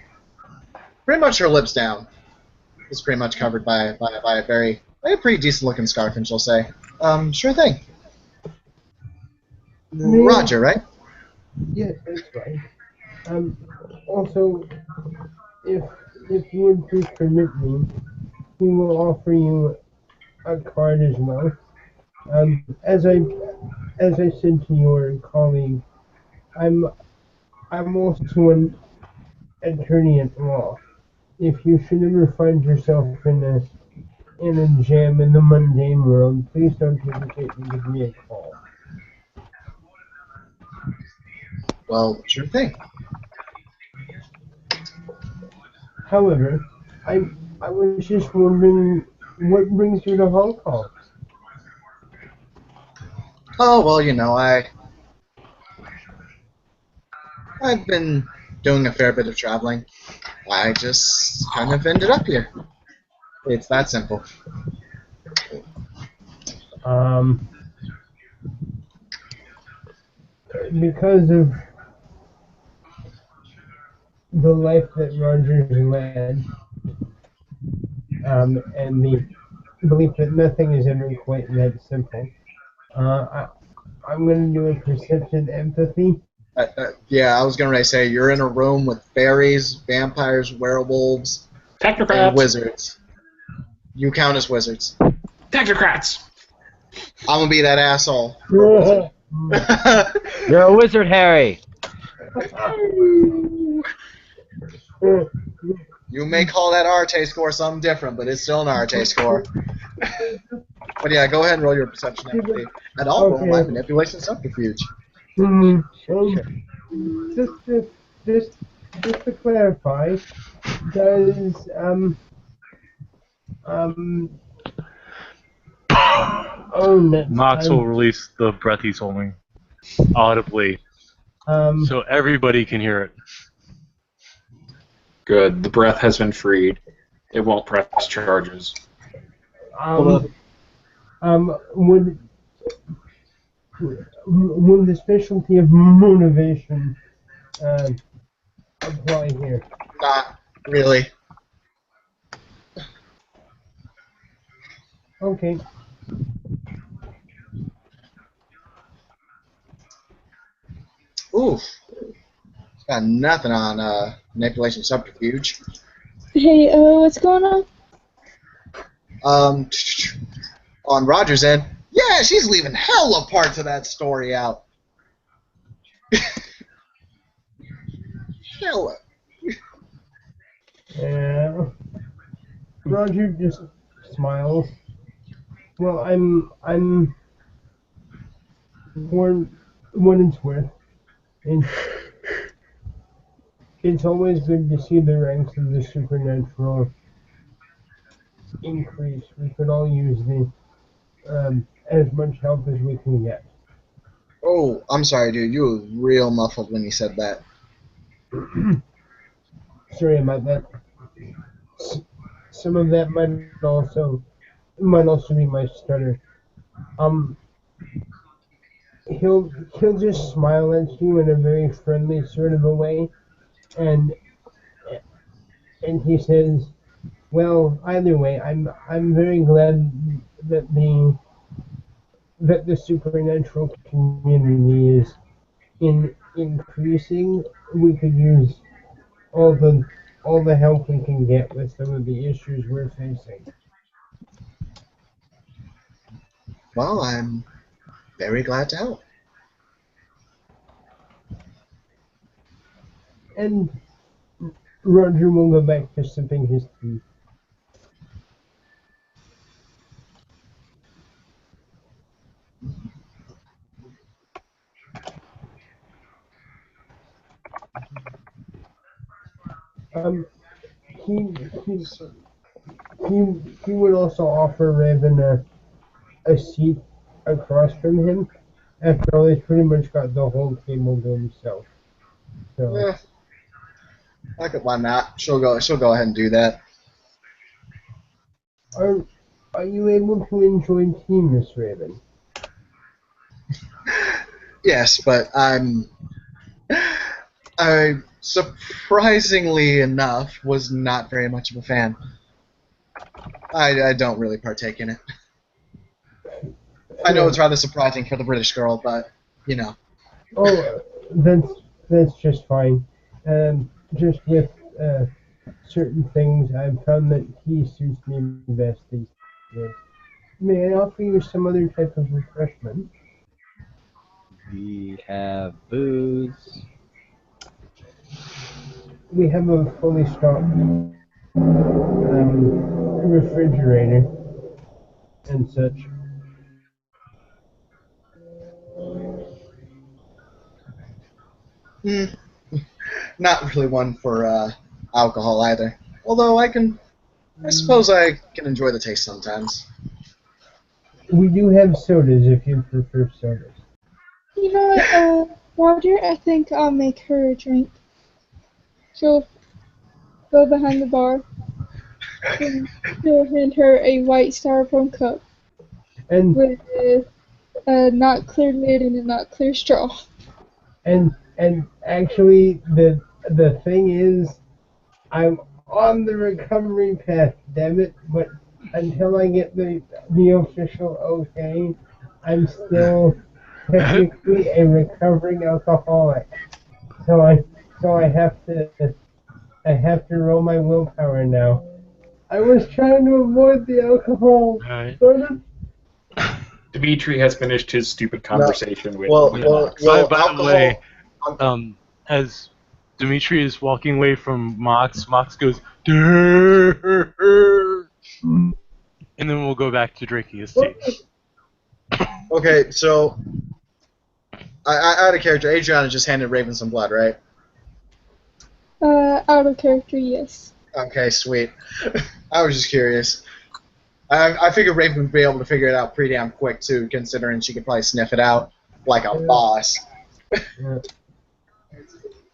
lips down. It's pretty much covered by a pretty decent looking scarf, and she'll say, "Sure thing." Roger, right? Yes, that's right. Also, if you would please permit me, we will offer you a card as well. As I said to your colleague, I'm also an attorney at law. If you should ever find yourself in a jam in the mundane world, please don't hesitate to give me a call. Well, sure thing. However, I was just wondering what brings you to Hong Kong. Oh well, I've been doing a fair bit of traveling. I just kind of ended up here. It's that simple. Because of the life that Rogers led, and the belief that nothing is ever quite that simple. I'm going to do a perception empathy. Yeah, I was gonna say you're in a room with fairies, vampires, werewolves, and Technocrats. wizards. You count as wizards. Technocrats. I'm gonna be that asshole. You're a wizard, Harry. You may call that RT score something different, but it's still an RT score. But yeah, go ahead and roll your perception empathy. And I'll roll my manipulation subterfuge. Just to clarify, does Mox will release the breath he's holding audibly, so everybody can hear it. Good. The breath has been freed. It won't press charges. Would the specialty of motivation apply here? Not really. Okay. Oof. Got nothing on manipulation subterfuge. Hey, what's going on? On Roger's end, yeah, she's leaving hella parts of that story out. Hella. Yeah. Roger just smiles. Well, I'm for what it's worth. It's always good to see the ranks of the supernatural increase. We could all use as much help as we can get. Oh, I'm sorry, dude. You were real muffled when you said that. Sorry about that. Some of that might also be my stutter. He'll just smile at you in a very friendly sort of a way, and he says, "Well, either way, I'm very glad that the supernatural community is increasing. We could use all the help we can get with some of the issues we're facing." Well, I'm very glad to help. And Roger will go back to sipping his tea. He would also offer Raven a seat across from him. After all, he's pretty much got the whole table to himself. So. Yeah. Why not? She'll go ahead and do that. Are you able to enjoy tea, Miss Raven? Yes, but I surprisingly enough was not very much of a fan. I don't really partake in it. I know it's rather surprising for the British girl, but you know. Oh, that's just fine. Just with certain things, I've found that he suits me best these days. May I offer you some other type of refreshment? We have booze. We have a fully stocked refrigerator and such. Not really one for alcohol either. Although I suppose I can enjoy the taste sometimes. We do have sodas if you prefer sodas. You know what, Roger? I think I'll make her a drink. She'll go behind the bar and he'll hand her a white styrofoam cup And with a not clear lid and a not clear straw. and actually the thing is, I'm on the recovery path, damn it, but until I get the official okay, I'm still technically a recovering alcoholic. So I have to roll my willpower now. I was trying to avoid the alcohol. Alright. Sort of. Dimitri has finished his stupid conversation with. Well, with well, Mox. well, By the alcohol. way, as Dimitri is walking away from Mox, Mox goes, "Durr," and then we'll go back to drinking his tea. Okay, so I had a character. Adriana just handed Raven some blood, right? Out of character, yes. Okay, sweet. I was just curious. I figured Raven would be able to figure it out pretty damn quick too, considering she could probably sniff it out like a boss.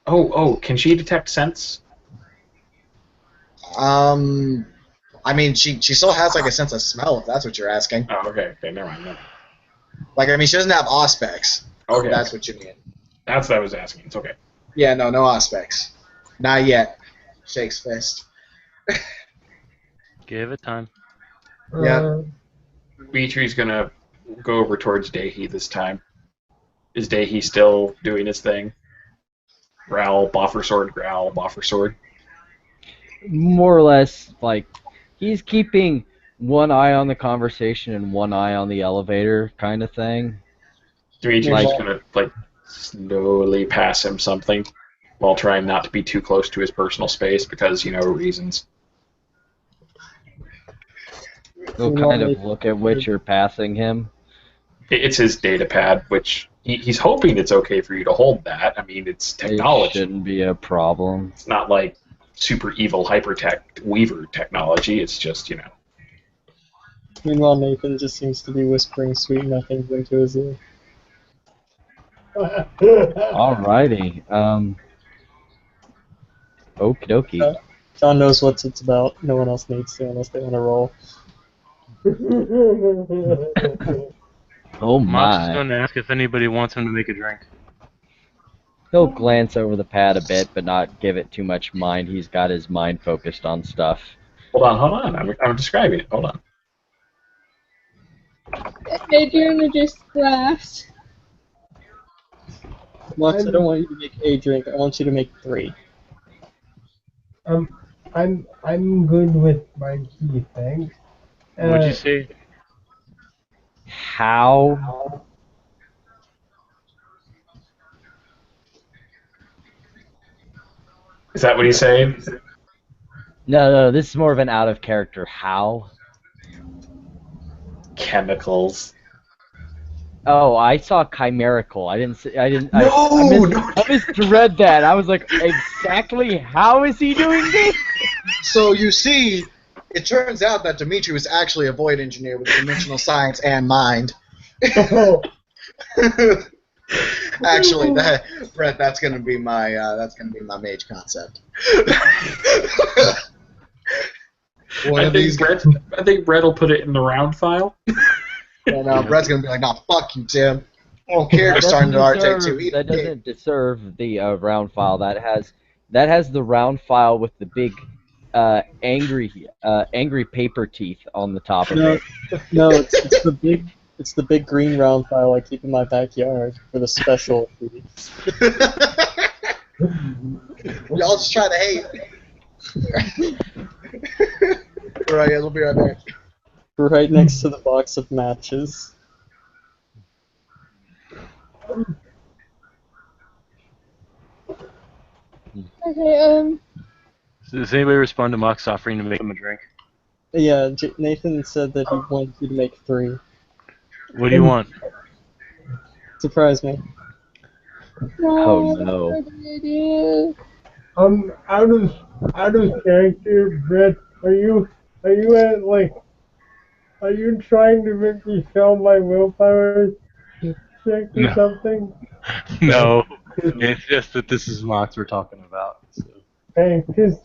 Oh, can she detect scents? I mean, she still has like a sense of smell, if that's what you're asking. Oh, okay, never mind. Like, I mean, she doesn't have auspex. Okay, If that's what you mean. that's what I was asking. It's okay. Yeah, no auspex. Not yet. Shakes fist. Give it time. Yeah. Dimitri's gonna go over towards Dehi this time. Is Dehi still doing his thing? Growl, boffer sword, growl, boffer sword. More or less, like, he's keeping one eye on the conversation and one eye on the elevator kind of thing. Dimitri's Like- just gonna, like, slowly pass him something while trying not to be too close to his personal space because, reasons. He'll kind of look at what you're passing him. It's his data pad, which he's hoping it's okay for you to hold that. I mean, it's It technology. shouldn't be a problem. It's not like super evil hypertech Weaver technology. It's just, Meanwhile, Nathan just seems to be whispering sweet nothings into his ear. Alrighty. Okie dokie. John knows what it's about. No one else needs to unless they want to roll. Oh Mox is my. going to ask if anybody wants him to make a drink. He'll glance over the pad a bit, but not give it too much mind. He's got his mind focused on stuff. hold on. I'm describing it. Hold on. Adriana just laughs. Max, I don't want you to make a drink. I want you to make 3. I'm good with my tea, thanks. What'd you say? How? Is that what he's saying? No, this is more of an out of character. How? Chemicals. Oh, I saw chimerical. I didn't. I No! misread that. I was like, exactly how is he doing this? So you see, it turns out that Dimitri was actually a void engineer with dimensional science and mind. Actually, Brett, that's gonna be my mage concept. One I of these think Brett will put it in the round file. and Brett's gonna be like, "No, fuck you, Tim." Oh, character starting to take too. Eat That a dick. doesn't deserve the round file. That has the round file with the big angry paper teeth on the top of No, it. no, it's the big It's the big green round file I keep in my backyard for the special treats. Y'all just trying to hate. Alright, guys, we'll be right back. Right next to the box of matches. Okay, So does anybody respond to Mock's offering to make him a drink? Yeah, Nathan said that he wanted you to make 3. What do you want? Surprise me. Oh, that's no. a good idea. Out of character, Brett, are you trying to make me sell my willpower check or No. something? No, it's just that this is Mox we're talking about. So. Hey, cause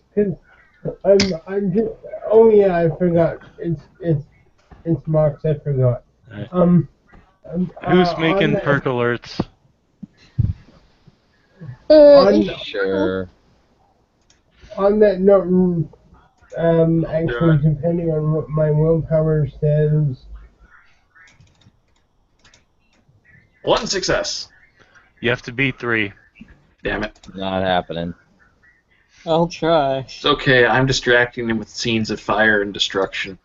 I'm just, oh yeah, I forgot. It's Mox, I forgot. Right. Who's Who's making perk alerts? Sure. On that note, actually, depending on what my willpower says, 1 success. You have to beat 3. Damn it. Not happening. I'll try. It's okay. I'm distracting him with scenes of fire and destruction.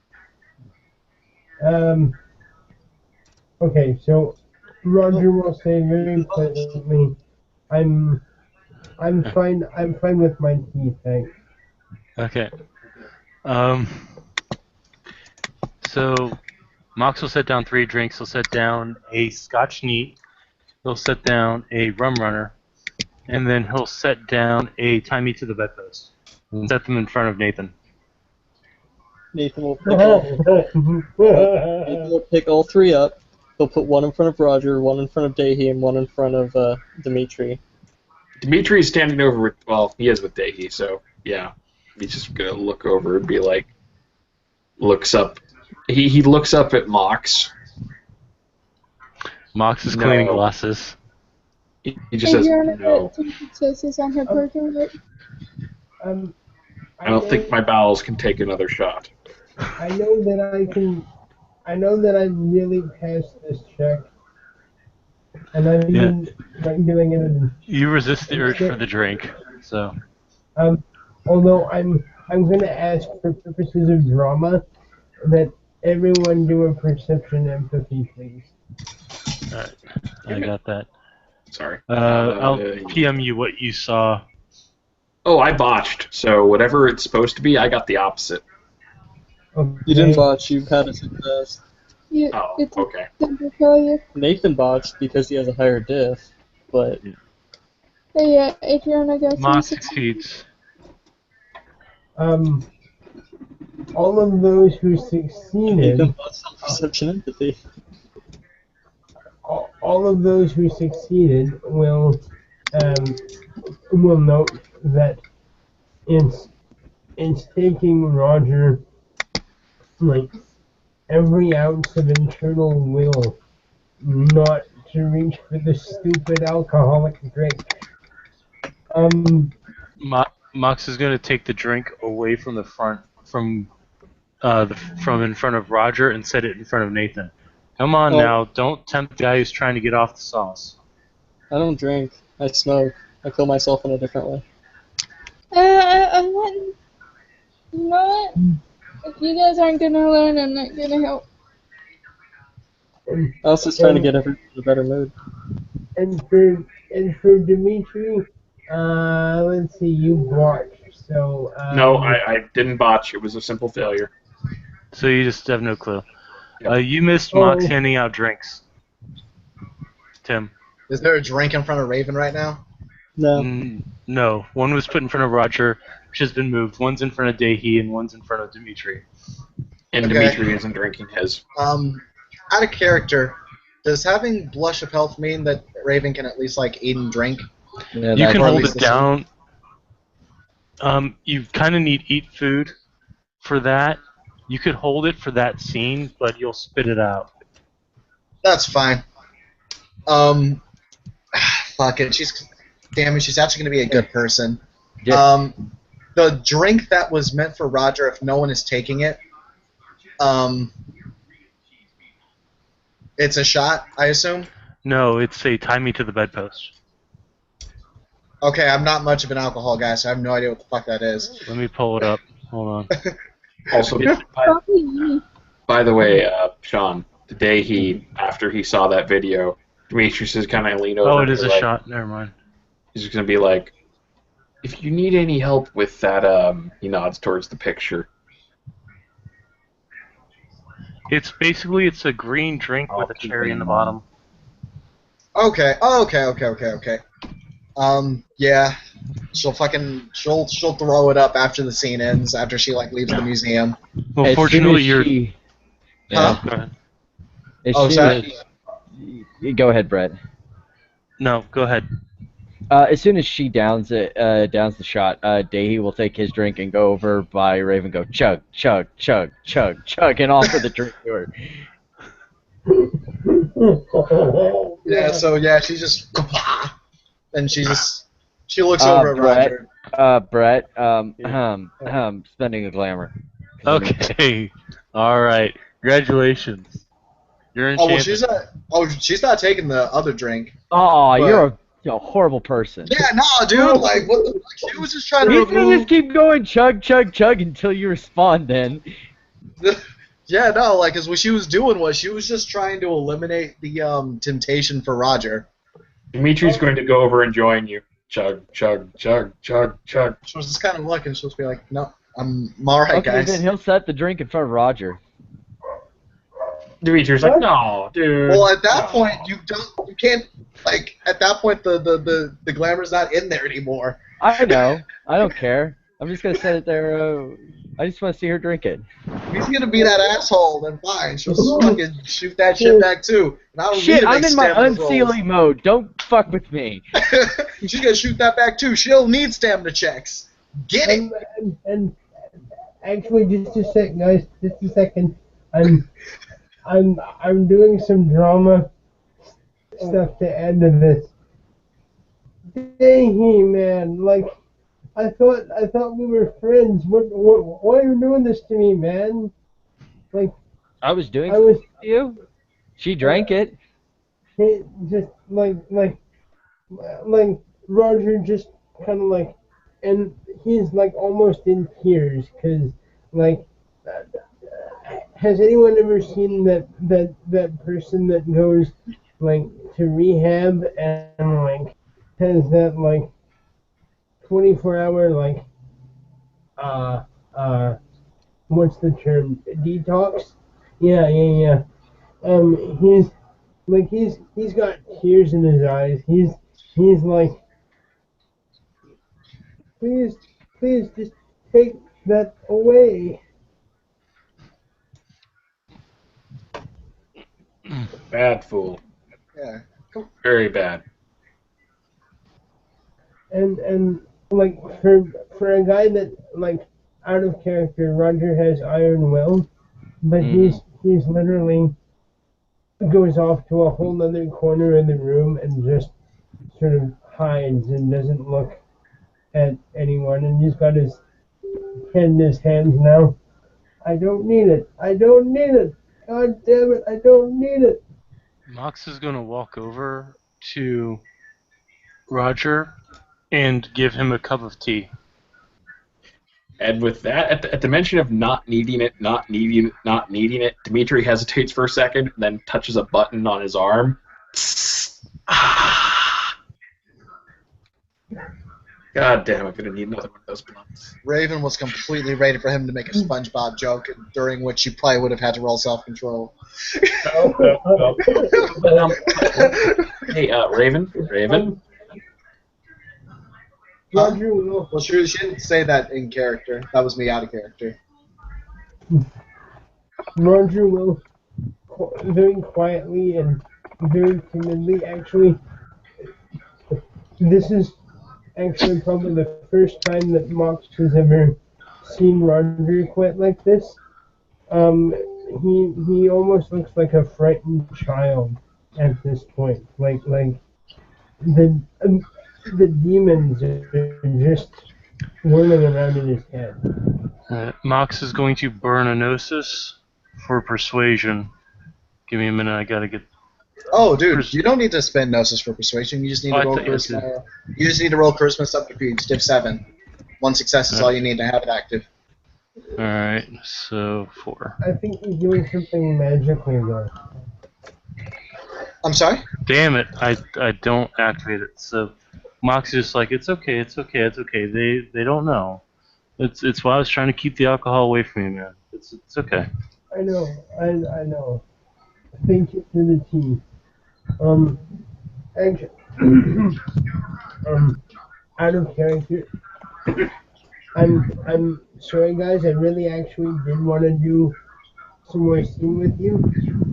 okay, so Roger will say very pleasantly, I'm fine with my tea, thanks. Okay. So Mox will set down 3 drinks. He'll set down a Scotch neat. He'll set down a rum runner, and then he'll set down a tie me to the bedpost and set them in front of Nathan. Nathan will pick all 3 up. He'll put 1 in front of Roger, 1 in front of Dahi, and 1 in front of Dimitri. Dimitri's standing over with, well, he is with Dahi, so yeah. He's just gonna look over and be like, looks up. He looks up at Mox. Mox is No. cleaning glasses. He just says, Adriana no. got some successes on her perk alert. I don't think my bowels can take another shot. I know that I really passed this check, and I've been doing it. You resist the urge for the drink, so. Although I'm going to ask for purposes of drama that everyone do a perception empathy, please. Alright, I got that. Sorry. I'll PM you what you saw. Oh, I botched. So whatever it's supposed to be, I got the opposite. Okay. You didn't botch, you had a success. Yeah, Oh, it's okay. a simple failure. Nathan botched because he has a higher diff, but Hey, yeah, Adriana got some Mox successes. succeeds. All of those who succeeded, Nathan botched on perception empathy. all of those who succeeded will note that it's taking Roger like every ounce of internal will not to reach for the stupid alcoholic drink. Mox is going to take the drink away from the front, from in front of Roger, and set it in front of Nathan. Come on now, don't tempt the guy who's trying to get off the sauce. I don't drink. I smoke. I kill myself in a different way. I wouldn't. You know what? If you guys aren't gonna learn, I'm not gonna help. I was just trying to get everyone in a better mood. And for Dimitri, let's see, you botched, so No, I didn't botch. It was a simple failure. So you just have no clue. Yep. You missed Mox handing out drinks. Tim. Is there a drink in front of Raven right now? No. No. One was put in front of Roger, which has been moved. One's in front of Dahi, and one's in front of Dimitri. And Okay. Dimitri isn't drinking his. Out of character, does having Blush of Health mean that Raven can at least like eat and drink? Yeah, You can or at hold least it this- down. You kind of need eat food for that. You could hold it for that scene, but you'll spit it out. That's fine. Fuck it. She's actually gonna be a good person. Yeah. The drink that was meant for Roger, if no one is taking it, It's a shot, I assume? No, it's a tie me to the bedpost. Okay, I'm not much of an alcohol guy, so I have no idea what the fuck that is. Let me pull it up. Hold on. Also, by the way, Sean, the day after he saw that video, Demetrius is kind of lean over. Oh, it and is be a like, shot. Never mind. He's just gonna be like, if you need any help with that, he nods towards the picture. It's basically a green drink with a cherry in the bottom. Okay. Okay. Yeah. She'll throw it up after the scene ends, after she leaves the museum. Well, As fortunately, soon as you're. she- Yeah. Huh? Go ahead. As Oh, soon sorry. as- Go ahead, Brett. No, go ahead. As soon as she downs the shot, Dahi will take his drink and go over by Raven, go chug, chug, chug, chug, chug, and offer the drink to her. Yeah, so she just and she looks over at Brett, Roger. Brett, spending a glamour. Okay. All right. Congratulations. You're Oh well, enchanted. she's not taking the other drink. Oh, But- you're a horrible person. Yeah, no, dude. What the fuck? She was just trying to He's gonna remove. just keep going chug, chug, chug until you respond. Then. Yeah, no, because what she was doing was she was just trying to eliminate the temptation for Roger. Dimitri's going to go over and join you. Chug, chug, chug, chug, chug. She was just kind of looking. She was be like, "No, I'm all right, Okay, guys." then he'll set the drink in front of Roger. Dimitri's like, no, dude. Well, at that no." point, you can't at that point the glamour's not in there anymore. I know. I don't care. I'm just gonna set it there. I just want to see her drink it. If he's gonna be that asshole, then fine. She'll fucking shoot that shit back too. And I don't need Shit, to I'm make in my stamina rolls. unsealing mode. Don't fuck with me. She's gonna shoot that back too. She'll need stamina checks. Get it. And actually, just a sec, guys. Just a second. I'm doing some drama stuff to add to this. Hey, man, I thought we were friends. Why are you doing this to me, man? I was doing I something was to you. She drank it. just like Roger just kind of and he's almost in tears because has anyone ever seen that person that goes to rehab and has that 24-hour what's the term, detox? Yeah. He's got tears in his eyes. He's like, please just take that away. Bad fool. Yeah. Very bad. And for a guy that out of character, Roger has iron will, but he's literally goes off to a whole nother corner of the room and just sort of hides and doesn't look at anyone, and he's got his head in his hands now. I don't need it. God damn it, I don't need it. Mox is going to walk over to Roger and give him a cup of tea. And with that, at the mention of not needing it, Dimitri hesitates for a second, then touches a button on his arm. God damn, I'm gonna need another one of those blunts. Raven was completely ready for him to make a SpongeBob joke, during which he probably would have had to roll self-control. Hey, Raven. Roger will. Well, she didn't say that in character. That was me out of character. Roger will very quietly and very timidly, actually, this is actually probably the first time that Mox has ever seen Roger quite like this. He almost looks like a frightened child at this point. The demons are just whirling around in his head. Mox is going to burn a gnosis for persuasion. Give me a minute. I gotta get. Oh, dude, you don't need to spend Gnosis for persuasion. You just need Oh, I to roll thought you charisma. You just need to roll charisma subterfuge, div 7. One success is all you need to have it active. All right. So 4. I think he's doing something magical though. I'm sorry? Damn it! I don't activate it. So Moxie's just like, it's okay, it's okay, it's okay. They don't know. It's why I was trying to keep the alcohol away from you, man. It's okay. I know. I know. Thank you for the tea. Actually, out of character. I'm sorry, guys. I really actually did want to do some more scene with you,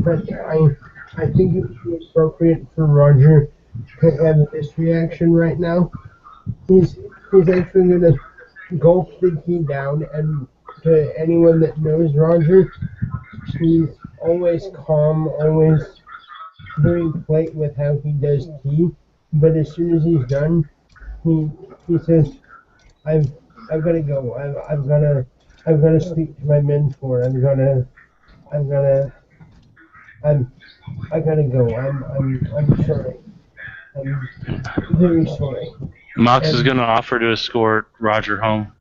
but I think it would be appropriate for Roger to have this reaction right now. He's actually gonna gulp the tea down, and to anyone that knows Roger, he's always calm, always very polite with how he does tea. But as soon as he's done, he says, I've gotta go. I've gotta speak to my mentor. I gotta go. I'm sorry. I'm very sorry. Mox is gonna offer to escort Roger home.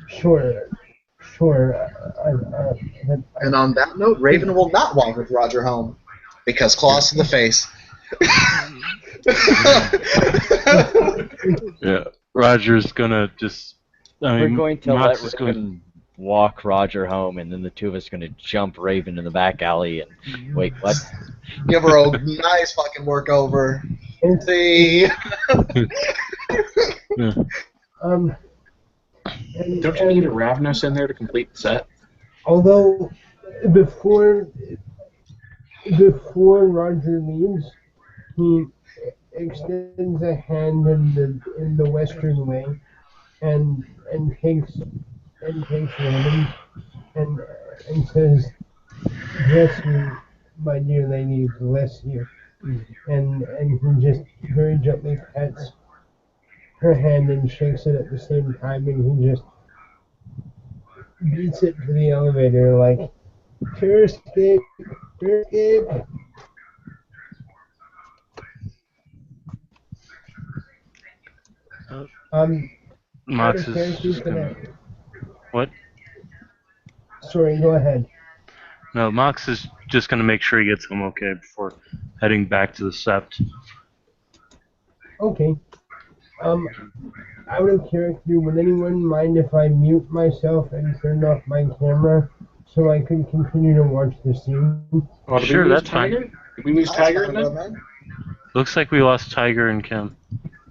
Sure. And on that note, Raven will not walk with Roger home. Because claws to the face. Yeah. Roger's gonna just. I mean, We're going to Mox let is Raven walk Roger home, and then the two of us are going to jump Raven in the back alley and wait, what? Give her a nice fucking work over. See? Yeah. Don't you need a Ravnos in there to complete the set? Although before Roger leaves, he extends a hand in the western way, and takes Raven and says, "Bless you, my dear lady, bless you." And he just very gently pets her hand and shakes it at the same time, and he just beats it to the elevator like, "Sure escape, sure escape." Mox out of is just gonna. What? Sorry, go ahead. No, Mox is just gonna make sure he gets home okay before heading back to the Sept. Okay. Out of character, would anyone mind if I mute myself and turn off my camera so I can continue to watch the scene? Oh, did Sure, we lose that's fine. Tiger? Did we lose That's Tiger fine, in that? man. Looks like we lost Tiger and Kim.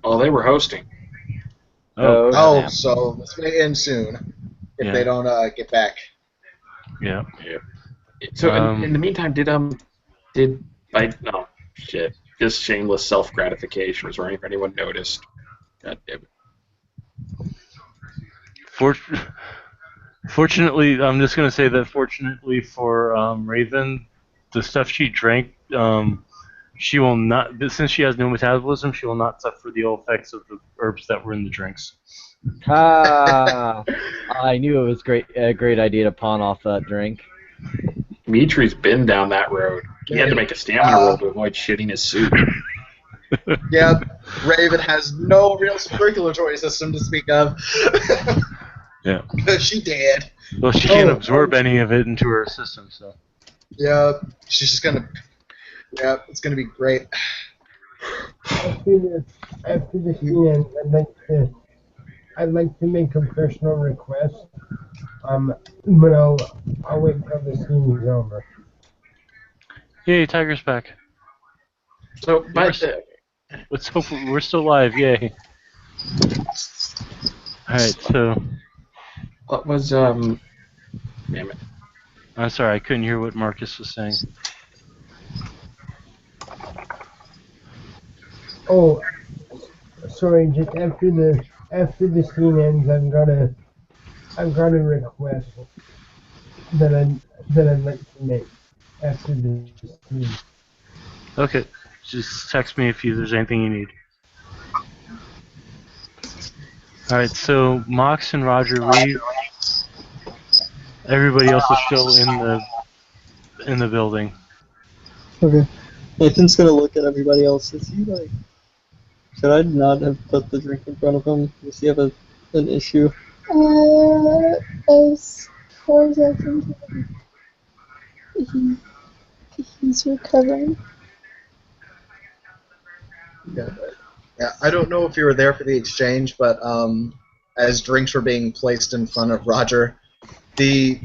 Oh, they were hosting. Oh, Oh, snap. so let's make it end soon. If Yeah. they don't get back. yeah. So in the meantime, did I no shit. Just shameless self gratification. Was there anyone noticed? God damn it. Fortunately, I'm just gonna say that fortunately for Raven, the stuff she drank, she will not. Since she has no metabolism, she will not suffer the ill effects of the herbs that were in the drinks. Ah, I knew it was a great idea to pawn off that drink. Dimitri's been down that road. He had to make a stamina roll to avoid shitting his suit. Yeah, Raven has no real circulatory system to speak of. Yeah. Because she did. Well, she can't absorb any of it into her system, so. Yeah, she's just gonna. Yeah, it's gonna be great. After the scene, I'd like to make a personal request. But I'll wait until the scene is over. Yay, Tiger's back. So, but Let's hope we're still live. Yay. All right, so. what was Damn it. I'm sorry, I couldn't hear what Marcus was saying. Oh, sorry. Just after the scene ends, I've got a request that I'd like to make after the scene. Okay, just text me if there's anything you need. All right, so Mox and Roger leave. Everybody else is still in the building. Okay. Nathan's gonna look at everybody else. Is he like? Should I not have put the drink in front of him? Does he have an issue? As far as I can tell, he's recovering. Yeah, I don't know if you were there for the exchange, but as drinks were being placed in front of Roger, the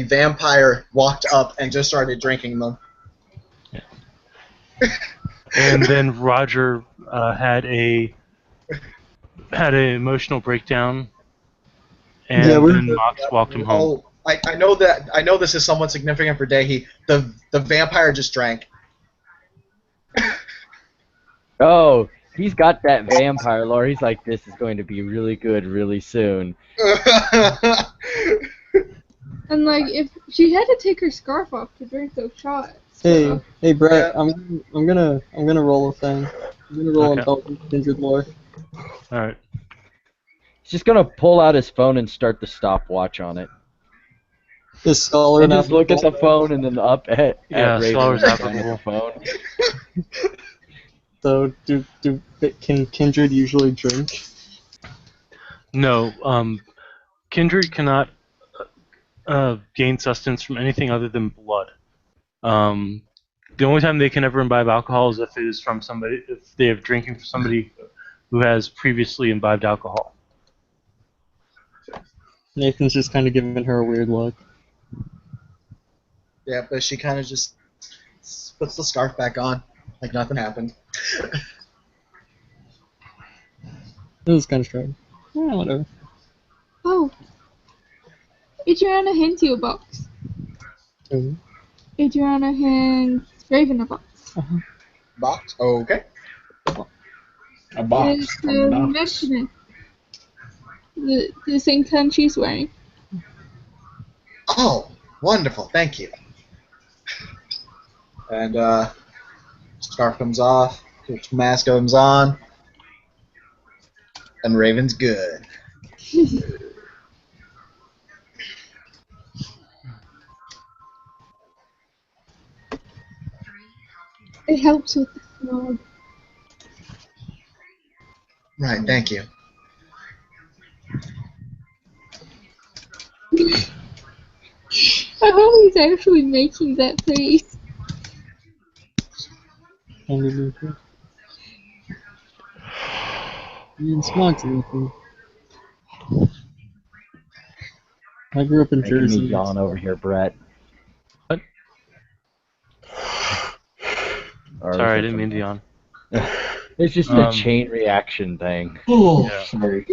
vampire walked up and just started drinking them. And then Roger had an emotional breakdown, and then Mox walked him home. Oh, I know that. I know this is somewhat significant for Dehi. The vampire just drank. Oh, he's got that vampire lore. He's like, this is going to be really good really soon. And like, if she had to take her scarf off to drink those shots. So. Hey, Brett. I'm gonna roll a thing. I'm gonna roll Okay. intelligence kindred lore. All right. He's just gonna pull out his phone and start the stopwatch on it. Is Scholar And not just look at the phone and then up at Yeah, Raven Scholar's and not down at the phone. So can kindred usually drink? No, Kindred cannot gain sustenance from anything other than blood. The only time they can ever imbibe alcohol is if it is from somebody, if they have drinking from somebody who has previously imbibed alcohol. Nathan's just kind of giving her a weird look. Yeah, but she kind of just puts the scarf back on, like nothing happened. It was kind of strange. Yeah, whatever. Oh, Adriana hands you a box. Mhm. Adriana hands Raven a box. Box? Okay. A box It's from the the Knox. measurement. The same kind she's wearing. Oh, wonderful. Thank you. And scarf comes off, mask comes on, and Raven's good. It helps with the fog. Right, thank you. I hope he's actually making that face. You didn't smart anything. I grew up in Making me Jersey. yawn over here, Brett. What? Or Sorry, I is it didn't mean to yawn. It's just a chain reaction thing. Oh, Yeah. sorry.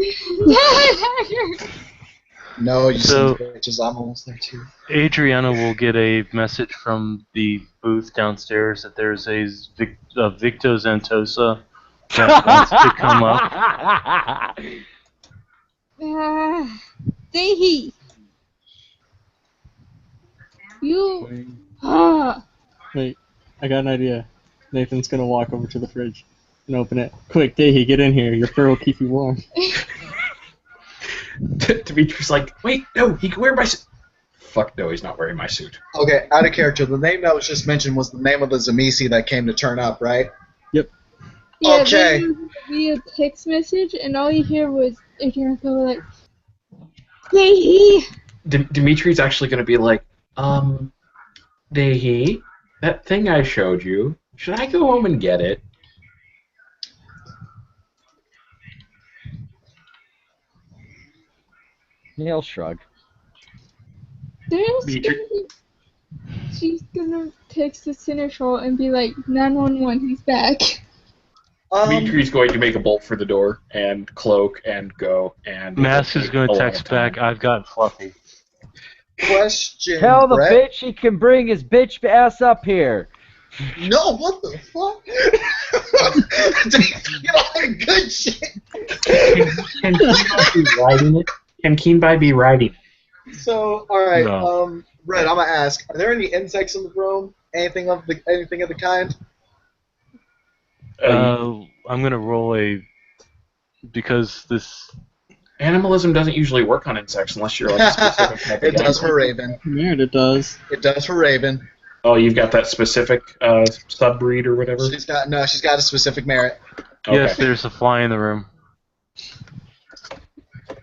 No, you So- son of bitches, I'm almost there too. Adriana will get a message from the booth downstairs that there's a Victo Zantosa that wants to come up. Dehi! You. Ah! Wait, I got an idea. Nathan's gonna walk over to the fridge and open it. Quick, Dehi, get in here. Your fur will keep you warm. Dimitri's like, wait, no, he can wear my suit. Fuck no, he's not wearing my suit. Okay, out of character, the name that was just mentioned was the name of the Zamisi that came to turn up, right? Yeah, Okay. via text message, and all you hear was Adriana go like, Dehi! Dimitri's actually going to be like, Dehi, that thing I showed you, should I go home and get it? Neil shrug. There's Dimitri- she's gonna text the Seneschal and be like, 911, he's back. Dimitri's going to make a bolt for the door and cloak and go and Mask is going a to lot text of time. back, I've got Fluffy. Question, Tell the Brett. bitch he can bring his bitch ass up here. No, what the fuck? You know, good shit. Can Keenby be riding it? Can Keenby be riding it? So, all right, No. Brett, I'm gonna ask: are there any insects in the room? Anything of the kind? I'm going to roll because this Animalism doesn't usually work on insects unless you're like a specific type of It does animal. for Raven. Weird, it does. It does for Raven. Oh, you've got that specific sub-breed or whatever? She's got a specific merit. Okay. Yes, there's a fly in the room.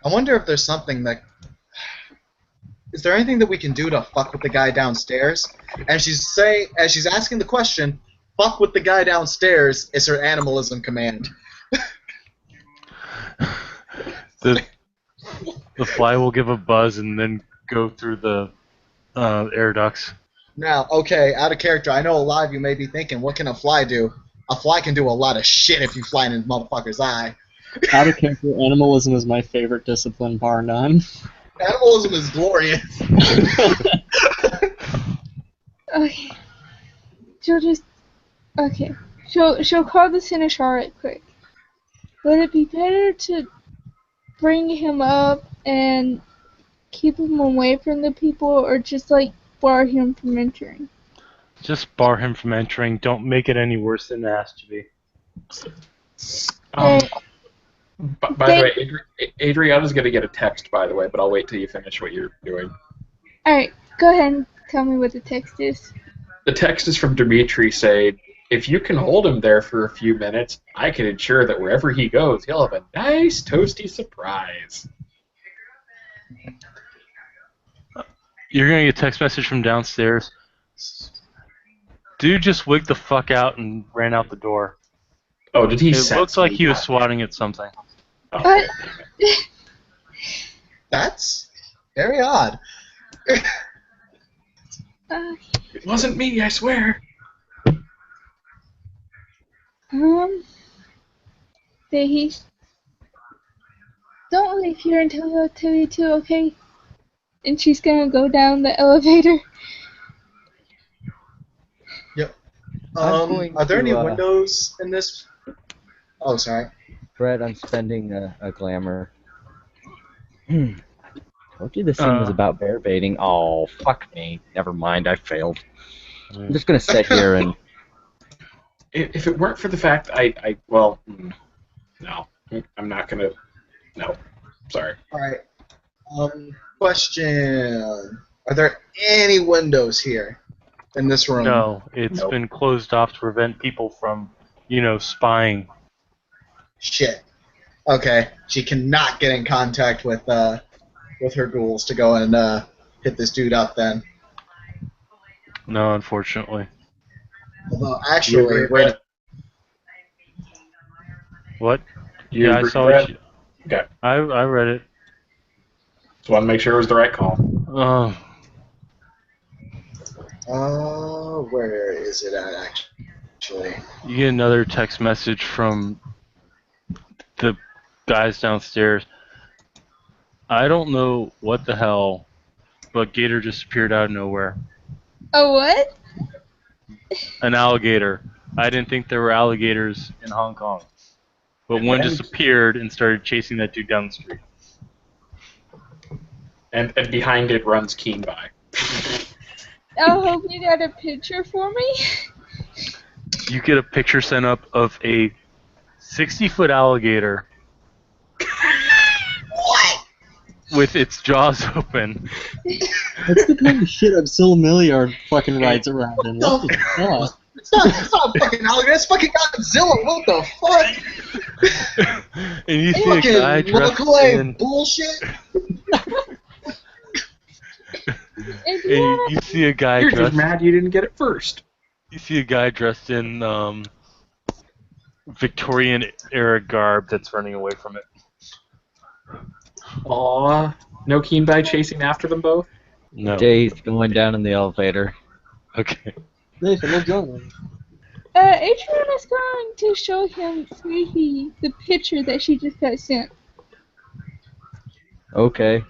I wonder if there's something that. Is there anything that we can do to fuck with the guy downstairs? And as she's asking the question, fuck with the guy downstairs is her animalism command. The fly will give a buzz and then go through the air ducts. Now, okay, out of character, I know a lot of you may be thinking, what can a fly do? A fly can do a lot of shit if you fly in a motherfucker's eye. Out of character, animalism is my favorite discipline, bar none. Animalism is glorious. Okay. She'll just. Okay. She'll call the Seneschal right quick. Would it be better to bring him up and keep him away from the people, or just like bar him from entering? Just bar him from entering. Don't make it any worse than it has to be. Hey. By the way, Adriana's going to get a text, by the way, but I'll wait till you finish what you're doing. Alright, go ahead and tell me what the text is. The text is from Dimitri saying, if you can hold him there for a few minutes, I can ensure that wherever he goes, he'll have a nice, toasty surprise. You're gonna get a text message from downstairs. Dude just wigged the fuck out and ran out the door. Oh, did he It sense looked like me? he was swatting at something. Oh, What? damn it. That's very odd. It wasn't me, I swear. He's. Don't leave here until I'll tell you to, okay? And she's gonna go down the elevator. I'm going Are there to, any windows in this? Oh, sorry. Brett, I'm spending a glamour. Told you this thing was about bear baiting. Oh, fuck me. Never mind, I failed. I'm just gonna sit here and... If it weren't for the fact no. I'm not going to, no. Sorry. All right. Question: are there any windows here in this room? No, it's Nope. been closed off to prevent people from, spying. Shit. Okay. She cannot get in contact with her ghouls to go and hit this dude up then. No, unfortunately. Although You actually, agree, Brett? What? You Yeah, I agree, saw Brett? it. Okay. I read it. Just want to make sure it was the right call. where is it at actually? You get another text message from the guys downstairs. I don't know what the hell, but Gator just appeared out of nowhere. A what? An alligator. I didn't think there were alligators in Hong Kong. But one just appeared and started chasing that dude down the street. And behind it runs Keen by. I hope you got a picture for me. You get a picture sent up of a 60-foot alligator with its jaws open. That's the kind of shit Absil Milliard fucking rides around in. What the fuck? It's not a fucking alligator. It's fucking Godzilla. What the fuck? And you see a Fucking guy dressed lookalike in... bullshit. And And you see a guy You're just dressed... mad you didn't get it first. You see a guy dressed in Victorian-era garb that's running away from it. Aww. No Keen by chasing after them both? No. Jay's going down in the elevator. Okay. Nathan, we'll join him. Adrian is going to show him Freaky the picture that she just got sent. Okay.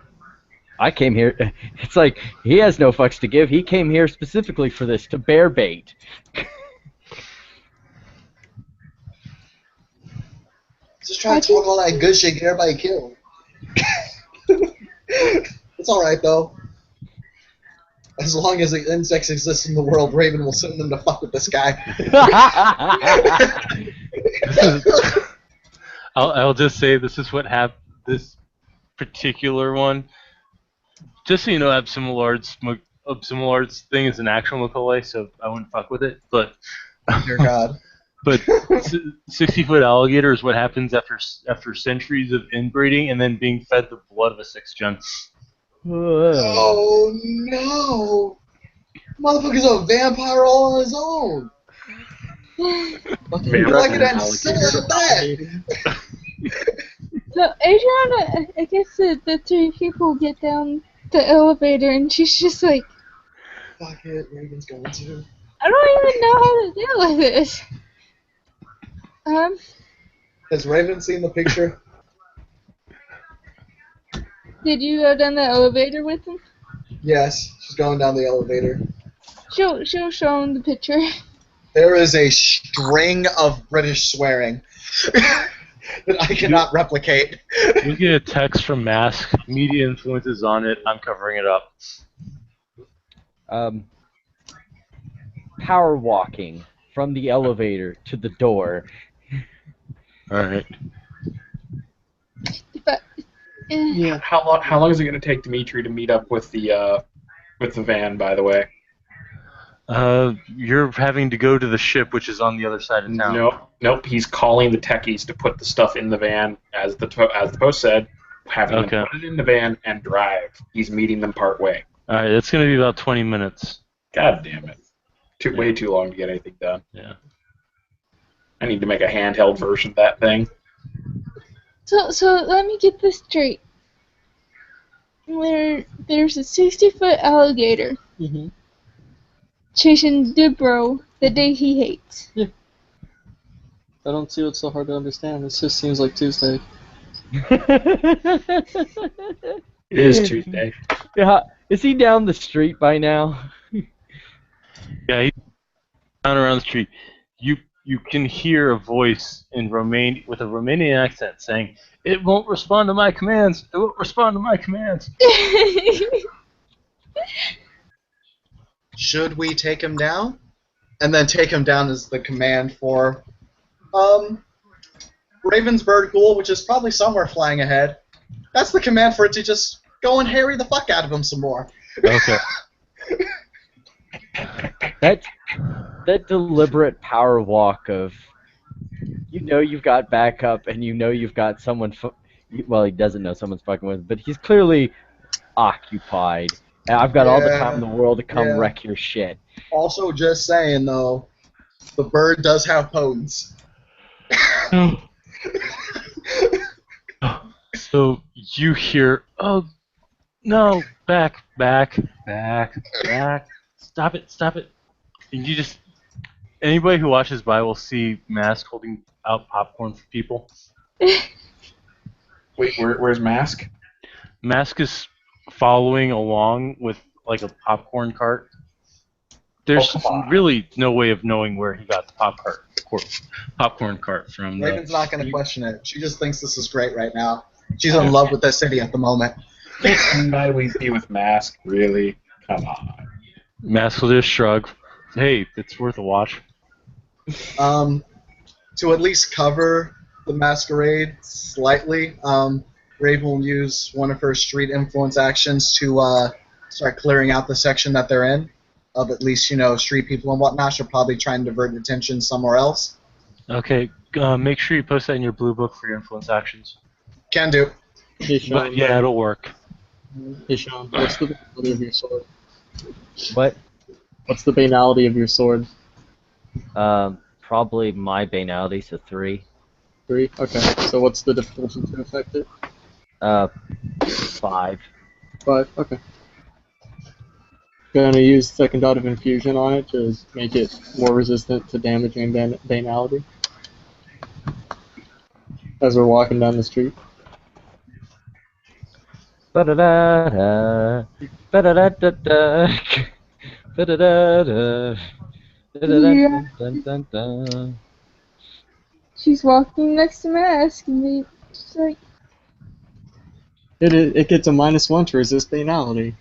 I came here... It's like, he has no fucks to give. He came here specifically for this, to bear bait. Just trying to talk all that good shit, get everybody killed. It's alright though. As long as the insects exist in the world, Raven will send them to fuck with this guy. I'll just say this is what happened. This particular one, just so you know, Absimilard's thing is an actual Macaulay, so I wouldn't fuck with it. But Dear God. but 60-foot alligator is what happens after centuries of inbreeding and then being fed the blood of a 6th gen. Oh no! Motherfucker's a vampire all on his own. Vampire Like it and alligator. sit at that. So Adriana, I guess the three people get down the elevator and she's just like, Fuck it, Raven's going to. I don't even know how to deal with this. Has Raven seen the picture? Did you go down the elevator with him? Yes, she's going down the elevator. She'll show him the picture. There is a string of British swearing that I cannot replicate. You get a text from Mask. Media influence is on it. I'm covering it up. Power walking from the elevator to the door. All right. But Yeah. How long is it going to take Dimitri to meet up with the van? By the way. You're having to go to the ship, which is on the other side of town. Nope. He's calling the techies to put the stuff in the van, as the post said, having them put it in the van and drive. He's meeting them part way. All right, it's going to be about 20 minutes. God damn it! Way too long to get anything done. Yeah. I need to make a handheld version of that thing. so let me get this straight. There's a 60-foot alligator Mm-hmm. chasing Dubro the day he hates. I don't see what's so hard to understand. It just seems like Tuesday. It is Tuesday. Yeah, is he down the street by now? Yeah, he's down around the street. You can hear a voice in with a Romanian accent saying, "It won't respond to my commands. It won't respond to my commands." Should we take him down? And then take him down is the command for Raven's bird ghoul, which is probably somewhere flying ahead. That's the command for it to just go and harry the fuck out of him some more. Okay. That deliberate power walk of, you've got backup and you've got someone. Well, he doesn't know someone's fucking with him, but he's clearly occupied. And I've got all the time in the world to come wreck your shit. Also, just saying though, the bird does have potence. So you hear, "Oh no, back, stop it!" And you just, anybody who watches by will see Mask holding out popcorn for people. Wait, where's Mask? Mask is following along with like a popcorn cart. There's really no way of knowing where he got the popcorn cart from. Raven's not going to question it. She just thinks this is great right now. She's in love with this city at the moment. Why we be with Mask? Really? Come on. Mask will just shrug. Hey, it's worth a watch. To at least cover the masquerade slightly, Raven will use one of her street influence actions to start clearing out the section that they're in of at least, street people and whatnot. She'll probably try and divert attention somewhere else. Okay, make sure you post that in your blue book for your influence actions. Can do. Hey, Sean. But yeah, it'll work. Hey, Sean. What's the banality of your sword? What? What's the banality of your sword? Probably my banality, so 3. 3? Okay. So what's the difficulty to affect it? 5. 5? Okay. Gonna use second dot of infusion on it to make it more resistant to damaging banality. As we're walking down the street. Ba-da-da-da. Ba-da-da-da-da. Ba-da-da-da. Da-da-da-dun-dun-dun. She's walking next to Mask, and she's like, It gets a -1 to resist banality.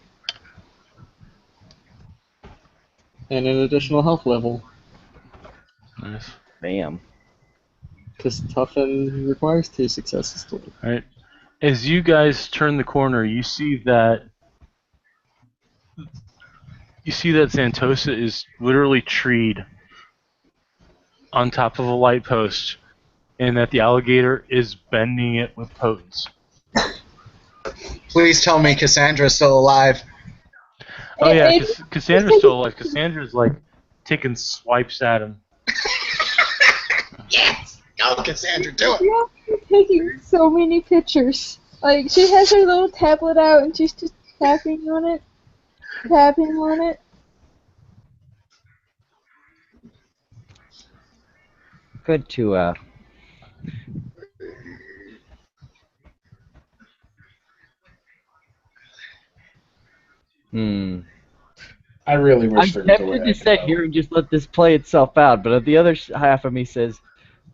And an additional health level. Nice. Bam. Because toughen requires 2 successes to All right. As you guys turn the corner, you see that Santosa is literally treed on top of a light post, and that the alligator is bending it with potence. Please tell me Cassandra's still alive. Oh yeah, Cassandra's still alive. Cassandra's like taking swipes at him. Yes! Go, Cassandra, do it! She's taking so many pictures. Like, she has her little tablet out and she's just tapping on it. Good to I really I'm wish there was a way tempted I to could sit know. here and just let this play itself out, but the other half of me says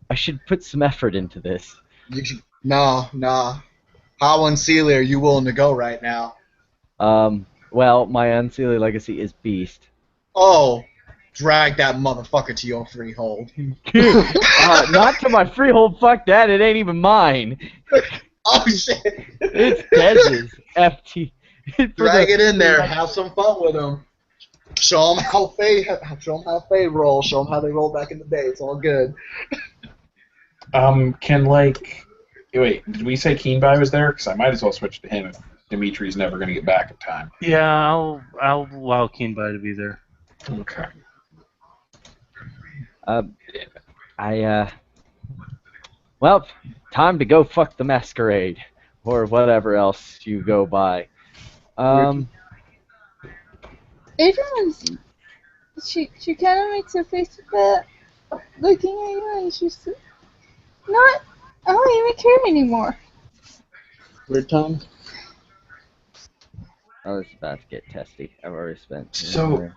I should put some effort into this. No. How unseelie are you willing to go right now? Well, my unseelie legacy is Beast. Oh, drag that motherfucker to your freehold. Not to my freehold, fuck that, it ain't even mine. Oh, shit. It's Dez's. FT. Drag it in there. Have some fun with him. Show them how Faye roll. Show them how they roll back in the day. It's all good. Wait, did we say Keenby was there? Because I might as well switch to him if Dimitri's never going to get back in time. Yeah, I'll allow Keenby to be there. Okay. Well, time to go fuck the masquerade. Or whatever else you go by. Adrian's, she kind of makes her face a bit looking at you and she's not, I don't even care anymore. Weird time. Oh, it's about to get testy. I've already spent. So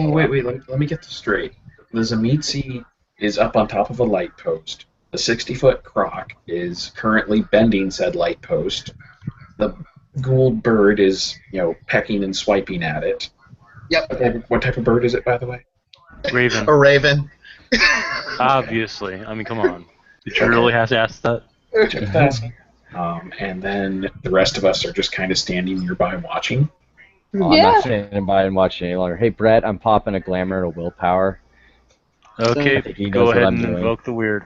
wait, let me get this straight. The Zamitsi is up on top of a light post. The 60-foot croc is currently bending said light post. The Gould bird is, pecking and swiping at it. Yep. What type of bird is it, by the way? Raven. A raven. Obviously. I mean, come on. Did you really have to ask that? Just asking. And then the rest of us are just kind of standing nearby watching. Oh, I'm not standing by and watching any longer. Hey, Brett, I'm popping a glamour and a willpower. Okay, I think he go knows ahead what I'm and doing. invoke the weird.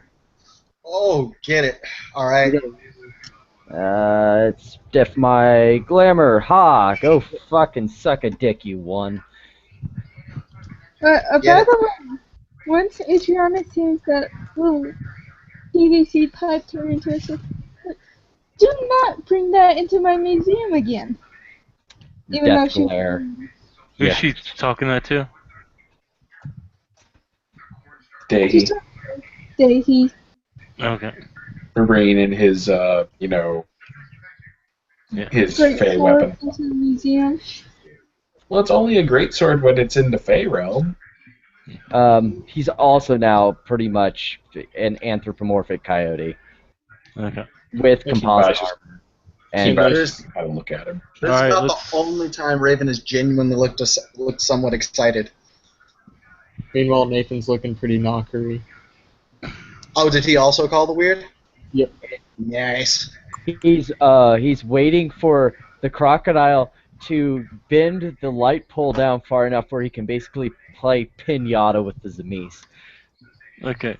Oh, get it. All right. It's diff my glamour. Ha! Go fucking suck a dick, you won. By the way, once Adriana sees that little PVC pipe turn into a circle, do not bring that into my museum again. Even though Death glare. Who's she talking that to? Dahi. Dahi. Okay. Bringing in his, his Fey weapon. Into the museum. Well, it's only a great sword when it's in the Fey realm. He's also now pretty much an anthropomorphic coyote. Okay. With composite armor. And I don't look at him. This is about the only time Raven has genuinely looked somewhat excited. Meanwhile, Nathan's looking pretty knockery. Oh, did he also call the weird? Yep. Nice. He's waiting for the crocodile to bend the light pole down far enough where he can basically play pinata with the Zamis. Okay.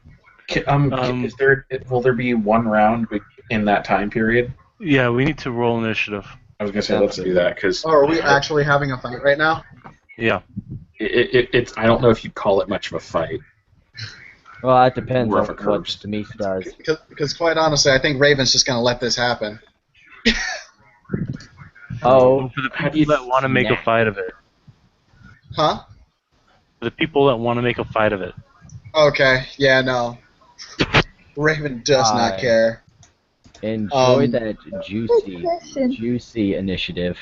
Will there be one round in that time period? Yeah, we need to roll initiative. I was gonna say let's do that because. Oh, are we actually having a fight right now? Yeah. It's. I don't know if you'd call it much of a fight. Well, that depends on Rough what curves. Zamis does. Because quite honestly, I think Raven's just gonna let this happen. Oh, For the people that want to make a fight of it. Huh? For the people that want to make a fight of it. Okay. Yeah. No. Raven does not care. Enjoy that juicy initiative.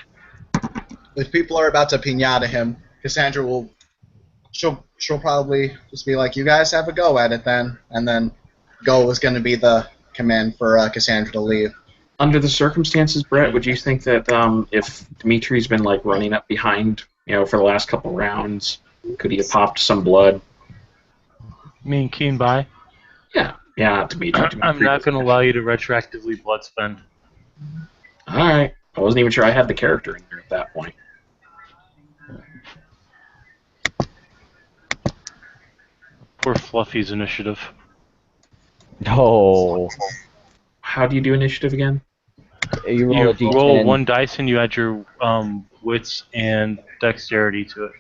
If people are about to piñata him, Cassandra will. She'll probably just be like, "You guys have a go at it then," and then go is going to be the command for Cassandra to leave. Under the circumstances, Brett, would you think that if Dimitri's been like running up behind, for the last couple rounds, could he have popped some blood? You mean Keenby? Yeah, Dimitri. I'm not going to allow you to retroactively blood spend. Alright. I wasn't even sure I had the character in there at that point. Poor Fluffy's initiative. No. How do you do initiative again? You roll You a d10. roll one dice and you add your wits and dexterity to it.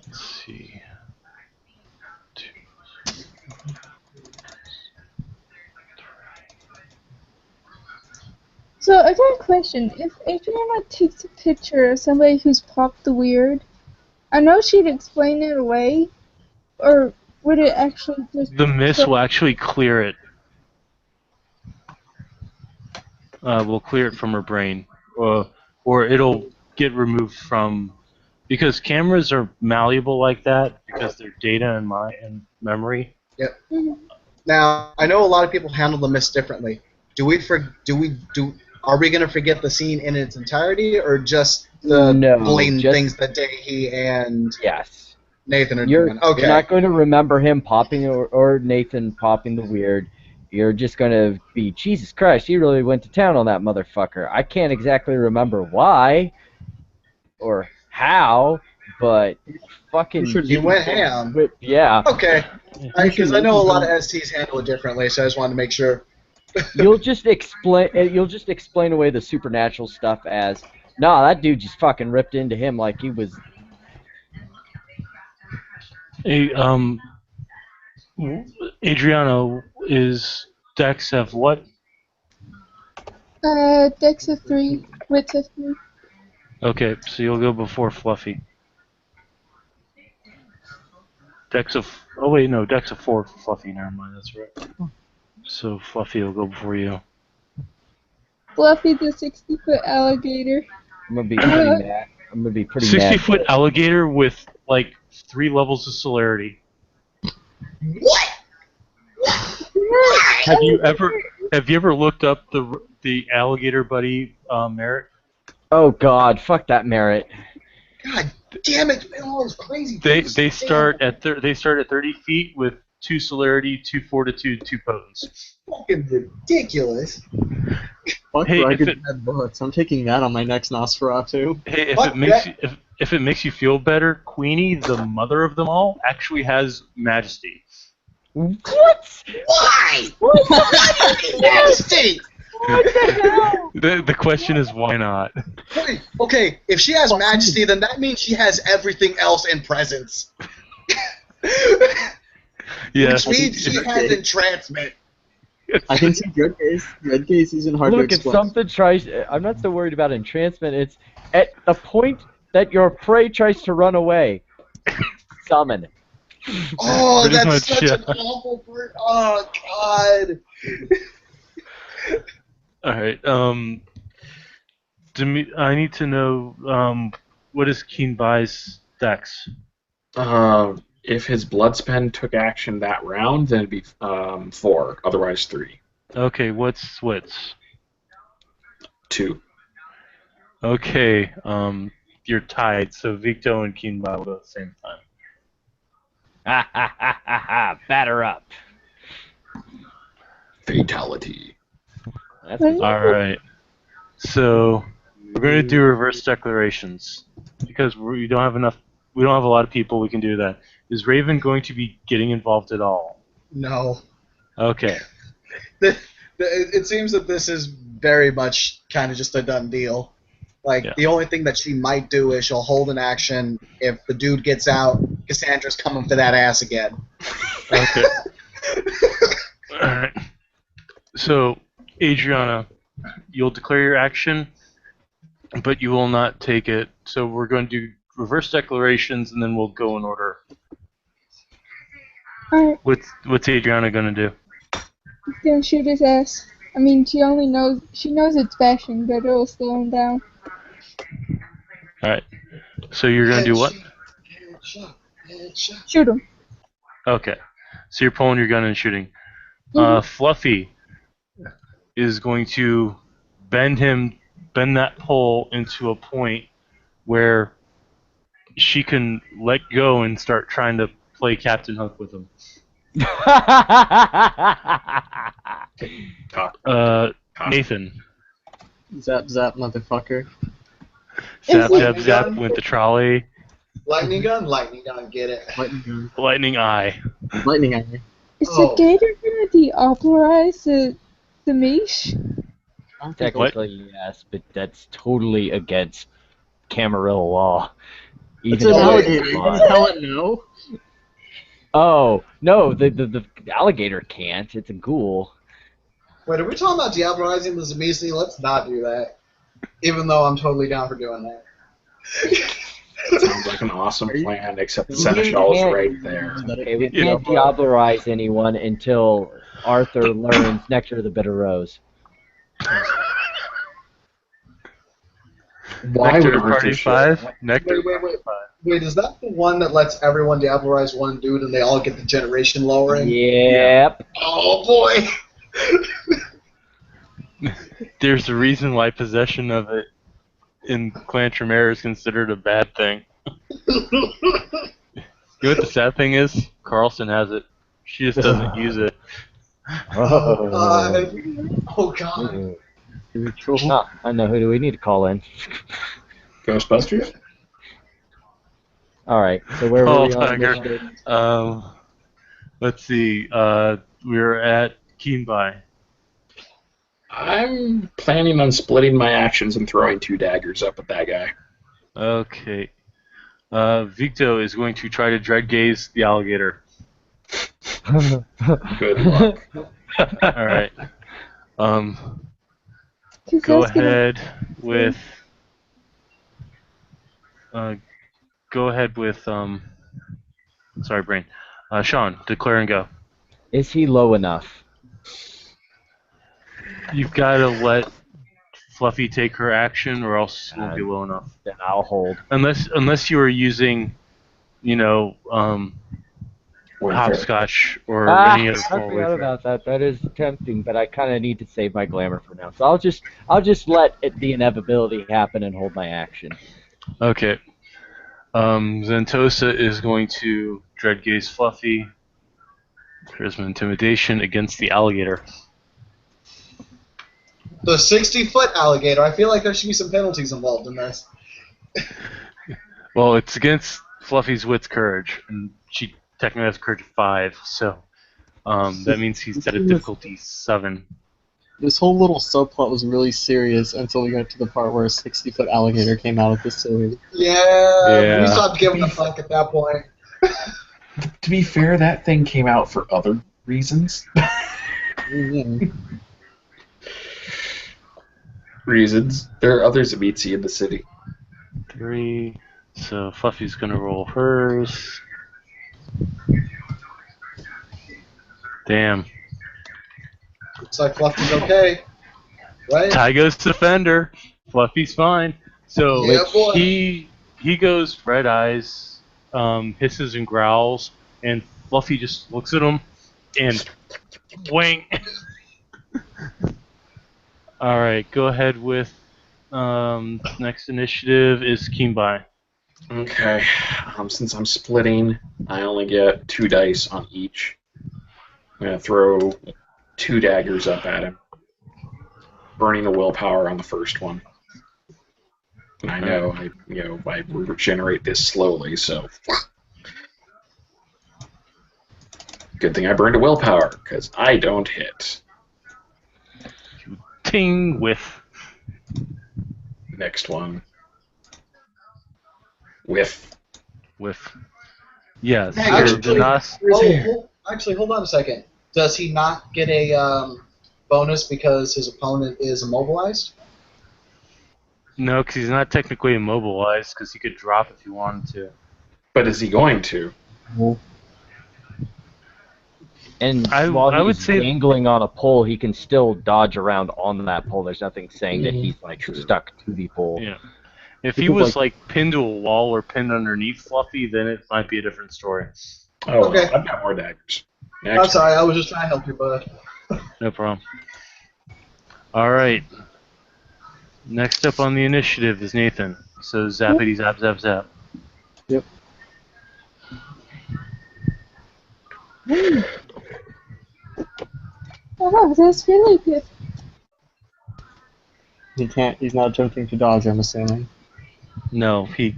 Let's see. So I got a question. If Adriana takes a picture of somebody who's popped the weird, I know she'd explain it away, or would it actually just... The mist will actually clear it. Will clear it from her brain, or it'll get removed from, because cameras are malleable like that because they're data and memory. Yep. Mhm. Now, I know a lot of people handle the mist differently. Are we gonna forget the scene in its entirety, or just the No, blatant just- things that Daehi and Yes. Nathan are You're, doing? Okay. you're not going to remember him popping or Nathan popping the weird. You're just going to be, Jesus Christ, he really went to town on that motherfucker. I can't exactly remember why or how, but fucking... He went ham. Yeah. Okay. Because I know a lot of STs handle it differently, so I just wanted to make sure. You'll just explain away the supernatural stuff as, nah, that dude just fucking ripped into him like he was... Hey, Adriano, is Dex have what? Dex of 3, wits of 3. Okay, so you'll go before Fluffy. Dex of... Oh wait, no, Dex of 4 for Fluffy, never mind, that's right. So Fluffy will go before you. Fluffy the 60-foot alligator. I'm going to be pretty mad. I'm going to be pretty 60-foot mad. alligator with, like, 3 levels of celerity. What? Have you ever looked up the alligator buddy Merritt? Oh god, fuck that Merritt. God damn it! All those crazy. They things. start at 30 feet with 2 celerity, 2 fortitude, 2 potence. Fucking ridiculous. Fuck Hey, Ragged if it- Bad Books. I'm taking that on my next Nosferatu. Hey, if What? it makes you, if it makes you feel better, Queenie, the mother of them all, actually has majesty. What? Why? Why do you need majesty? What the hell? The question is why not? Wait, okay, if she has majesty, then that means she has everything else in presence. Yes. Which means she has entrancement. I can see Dread Gaze. Dread Gaze isn't hard Look, to it's explain. something tries... I'm not so worried about entrancement. It's at the point that your prey tries to run away. Summon. Oh, Pretty that's much, such yeah. an awful word. Oh, God. All right. I need to know what is Keen Bai's dex? If his Bloodspend took action that round, then it'd be 4. Otherwise, 3. Okay, what's wits? 2. Okay, you're tied. So Victo and Keen Bai will go at the same time. Ha ha ha ha ha. Batter up. Fatality. That's When- All right. So we're going to do reverse declarations because we don't have enough. We don't have a lot of people. We can do that. Is Raven going to be getting involved at all? No. Okay. It seems that this is very much kind of just a done deal. Like, Yeah. the only thing that she might do is she'll hold an action. If the dude gets out, Cassandra's coming for that ass again. Okay. All right. So, Adriana, you'll declare your action, but you will not take it. So we're going to do reverse declarations, and then we'll go in order. Alright, What's Adriana going to do? he's gonna shoot his ass. I mean, she knows it's bashing, but it'll slow him down. All right. So you're going to do what? Headshot, headshot. Shoot him. Okay. So you're pulling your gun and shooting. Fluffy is going to bend that pole into a point where she can let go and start trying to play Captain Hook with him. Nathan. Zap, zap, motherfucker. Zap, Is zap, it- zap went the trolley. Lightning gun, get it. Lightning gun. Lightning eye. Lightning eye. Is Oh. the gator gonna deoblerize the Mish? I don't think Technically, yes, but that's totally against Camarilla law. it's Even an Oh, though wait. alligator. it's You law. didn't tell it no. Oh no, the alligator can't. It's a ghoul. Wait, are we talking about diablerizing the Zamisi? Let's not do that. Even though I'm totally down for doing that. That sounds like an awesome plan, except the We Seneschal's can't- right there. Okay, we Yeah. can't diablerize anyone until Arthur learns Nectar of the Bitter Rose. Why Nectar would Party Arthur 5? Nectar Wait, wait, Party wait. Wait, is that the one that lets everyone diablerize one dude and they all get the generation lowering? Yep. Oh boy! There's a reason why possession of it in Clan Tremere is considered a bad thing. You know what the sad thing is? Carlson has it. She just doesn't use it. Oh god. Ah, I know. Who do we need to call in? Ghostbusters? All right. So where were Oh, we on Tiger. initiative? Let's see. We're at Keenby. I'm planning on splitting my actions and throwing 2 daggers up at that guy. Okay. Victo is going to try to dread gaze the alligator. Good luck. All right. 'Cause Go that's gonna- ahead with. Go ahead with. Sorry, brain. Sean, declare and go. Is he low enough? You've got to let Fluffy take her action, or else it won't be low enough. Then I'll hold. Unless you are using, hopscotch or any other I small forgot way. about that. That is tempting, but I kind of need to save my glamour for now. So I'll just let the inevitability happen and hold my action. Okay. Zentosa is going to dread gaze Fluffy. Charisma intimidation against the alligator. The 60-foot alligator. I feel like there should be some penalties involved in this. Well, it's against Fluffy's wits courage, and she technically has courage of 5, so that means he's at a difficulty 7. This whole little subplot was really serious until we got to the part where a 60-foot alligator came out of the sewer. Yeah, we stopped giving a fuck at that point. To be fair, that thing came out for other reasons. Yeah. Reasons. There are other Zamitsi in the city. 3. So Fluffy's gonna roll hers. Damn. Looks like Fluffy's okay. Right? Tygo's defender. Fluffy's fine. So Yeah, boy. he goes red eyes, hisses and growls, and Fluffy just looks at him and wang. All right, go ahead with next initiative is Keenby. Okay. Since I'm splitting, I only get 2 dice on each. I'm gonna throw 2 daggers up at him, burning the willpower on the first one. And I know I regenerate this slowly, so good thing I burned a willpower because I don't hit. Ting with. Next one. With. Yes. Actually- Janas. Actually, hold on a second. Does he not get a bonus because his opponent is immobilized? No, because he's not technically immobilized because he could drop if he wanted to. But is he going to? And I while would he's say- dangling on a pole, he can still dodge around on that pole. There's nothing saying that he's like True. stuck to the pole. Yeah. If He he could, was like pinned to a wall or pinned underneath Fluffy, then it might be a different story. Oh, Okay. I've got more daggers. I'm Next. sorry, I was just trying to help you, bud. No problem. All right. Next up on the initiative is Nathan. So zappity zap zap zap. Oh, that's really good. He can't. He's not attempting to dodge. I'm assuming. No, he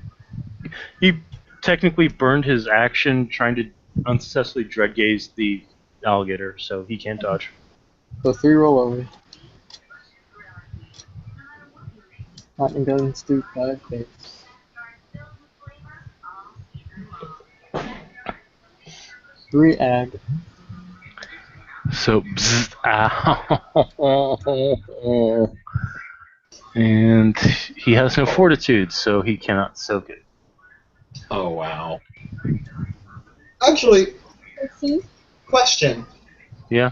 technically burned his action trying to unsuccessfully dread gaze the alligator, so he can't dodge. So 3 roll over. Lightning guns do 5 hits. Three ag. So, bzz, ow. And he has no fortitude, so he cannot soak it. Oh wow. Actually, Let's see. question. Yeah.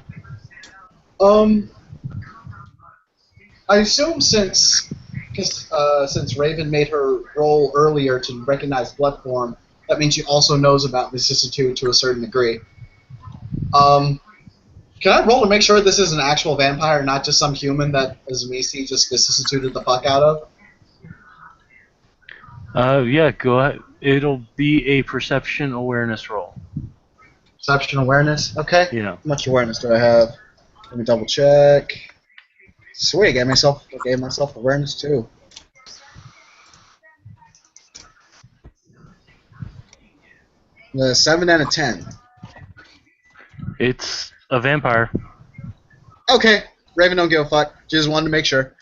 I assume since Raven made her roll earlier to recognize blood form, that means she also knows about vicissitude to a certain degree. Can I roll to make sure this is an actual vampire, not just some human that Azumisi just vicissituded the fuck out of? Yeah, go ahead. It'll be a perception awareness roll. Perception awareness? Okay. Yeah. How much awareness do I have? Let me double check. Sweet, gave myself awareness too. The 7 and a 10. It's a vampire. Okay. Raven don't give a fuck. She just wanted to make sure.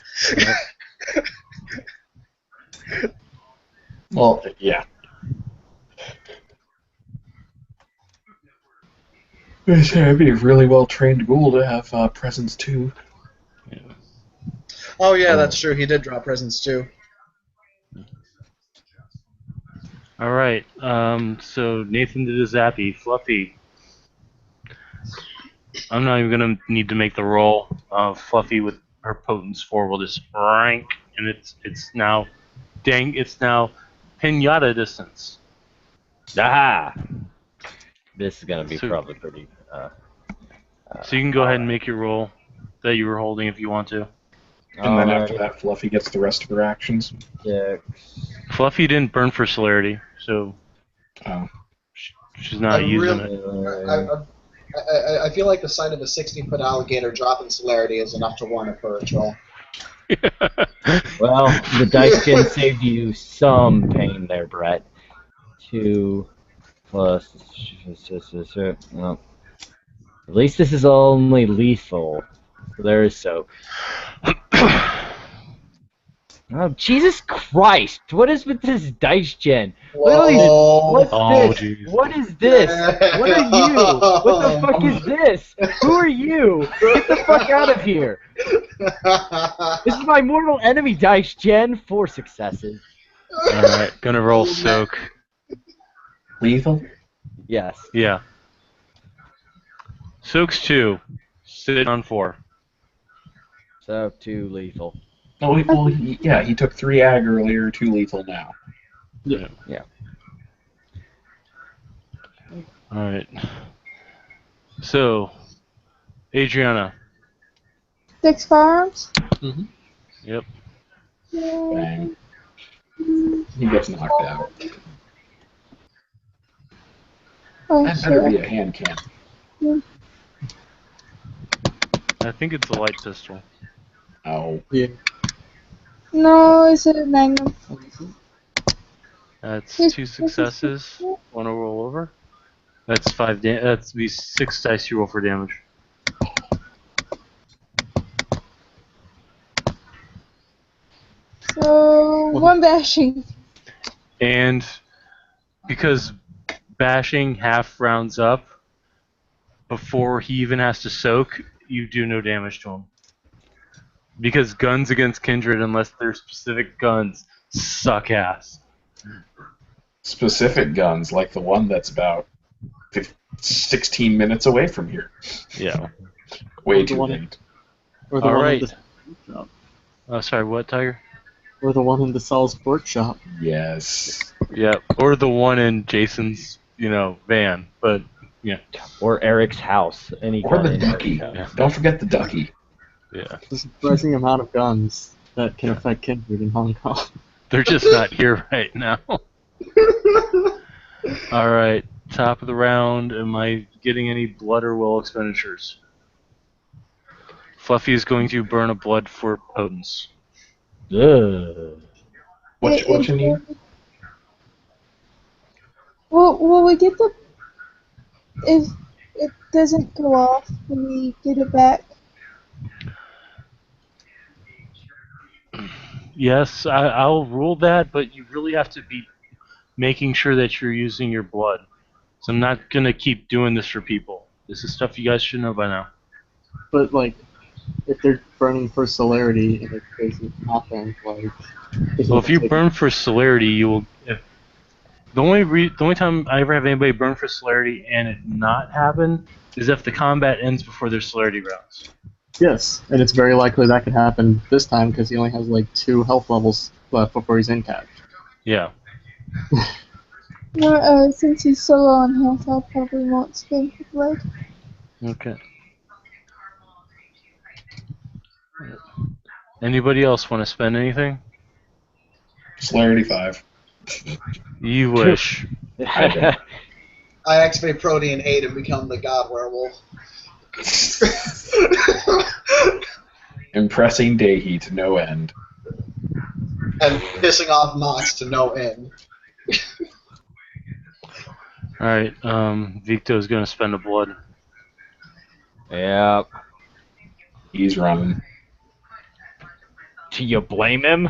Well, yeah. It'd be a really well trained ghoul to have presence too. Oh yeah, that's true. He did draw presents too. All right. So Nathan did a zappy. Fluffy. I'm not even gonna need to make the roll. Fluffy with her potence 4 will just rank, and it's now, it's now pinata distance. Aha! This is gonna be So- probably pretty. So you can go ahead and make your roll that you were holding if you want to. And then after that, Fluffy gets the rest of her actions. 6. Fluffy didn't burn for celerity, so Oh. she's not using really- it. I feel like the sight of a 60-foot alligator dropping celerity is enough to warrant a courage roll. Well, the dice can save you some pain there, Brett. 2 plus. Well, at least this is only lethal. There is soap. Oh, Jesus Christ! What is with this dice gen? Literally, what's Oh, this? jeez. What is this? What are you? What the fuck is this? Who are you? Get the fuck out of here! This is my mortal enemy dice gen. 4 successes. Alright, gonna roll soak. Lethal? Yes. Yeah. Soak's 2. Sit on 4. So 2 lethal. Oh, he took 3 ag earlier, 2 lethal now. Yeah. Alright. So, Adriana. 6 firearms? Yep. Bang. He gets knocked out. Oh, That better be shit. a hand cannon. I think it's a light pistol. Oh. Yeah. No, it's a magnum. That's Yes, 2 yes, yes, successes. yes. Want to roll over? That's 5 that's be 6 dice you roll for damage. So, 1 bashing. And because bashing half rounds up before he even has to soak, you do no damage to him. Because guns against Kindred, unless they're specific guns, suck ass. Specific guns, like the one that's about 16 minutes away from here. Yeah. Way The too one- late. Or the All one right. in the shop. Oh, sorry, what, Tiger? Or the one in the Saul's pork shop. Yes. Yeah, or the one in Jason's, van. But, yeah. Or Eric's house. Any Or gun the in ducky. Eric's house. Don't forget the ducky. Yeah. The surprising amount of guns that can affect Kindred in Hong Kong. They're just not here right now. Alright, top of the round. Am I getting any blood or will expenditures? Fluffy is going to burn a blood for potence. Ugh. What you need? Will we get the if it doesn't go off when we get it back? Yes, I'll rule that, but you really have to be making sure that you're using your blood. So I'm not gonna keep doing this for people. This is stuff you guys should know by now. But like, if they're burning for celerity and it doesn't happen, like. Well, if you burn for celerity, you will. The only time I ever have anybody burn for celerity and it not happen is if the combat ends before their celerity rounds. Yes, and it's very likely that could happen this time because he only has like 2 health levels left before he's intact. Yeah. No, since he's so low on health, I'll probably won't spend the blood. Okay. Anybody else want to spend anything? Celerity 5. You wish. I activate Protean 8 and become the God Werewolf. Impressing Dehi to no end. And pissing off Mox to no end. Alright, Victo's gonna spend a blood. Yeah. He's running. Do you blame him?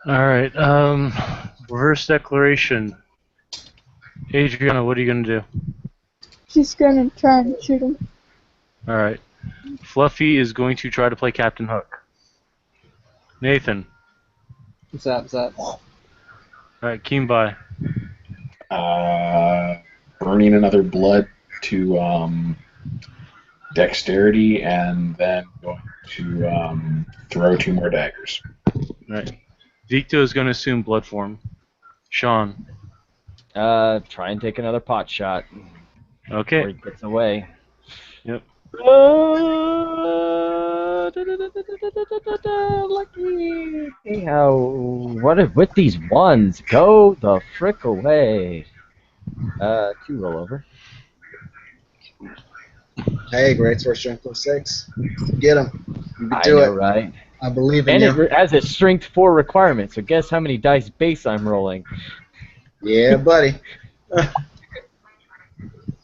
Alright, reverse declaration. Adriana, what are you gonna do? She's gonna try and shoot him. Alright. Fluffy is going to try to play Captain Hook. Nathan. Zap. Alright, Keembai. Burning another blood to dexterity, and then going to throw 2 more daggers. Alright. Victo is going to assume blood form. Sean. Try and take another pot shot before Okay. he gets away. Yep. Lucky. Anyhow, what if with these ones? Go the frick away. 2 roll over. Hey, great source strength of 6. Get him. You can I do know, it. right? I believe in And you. it has a strength 4 requirement, so guess how many dice base I'm rolling. Yeah, buddy.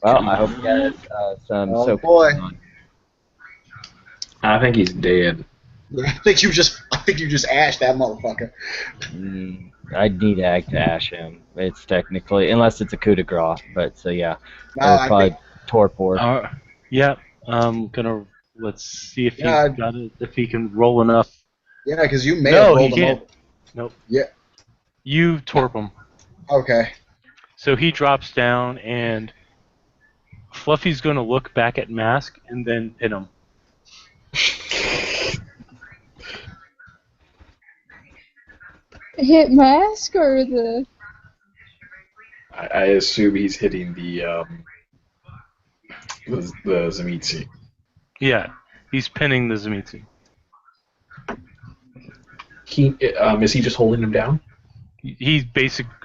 Well, I hope you guys some Oh, soap boy. on. I think he's dead. I think you just ashed that motherfucker. I'd need Ag to ash him. It's technically, unless it's a coup de grace, but so yeah. No, Or I probably think, torpor. Yeah. Let's see if he's Yeah, got it, if he can roll enough. yeah, because you may No, have he rolled him can't. over. Nope. Yeah. You torp him. Okay. So he drops down, and Fluffy's going to look back at Mask and then hit him. Hit Mask or the... I assume he's hitting the Zamitsi. Yeah, he's pinning the Zamitsu. Is he just holding him down? He's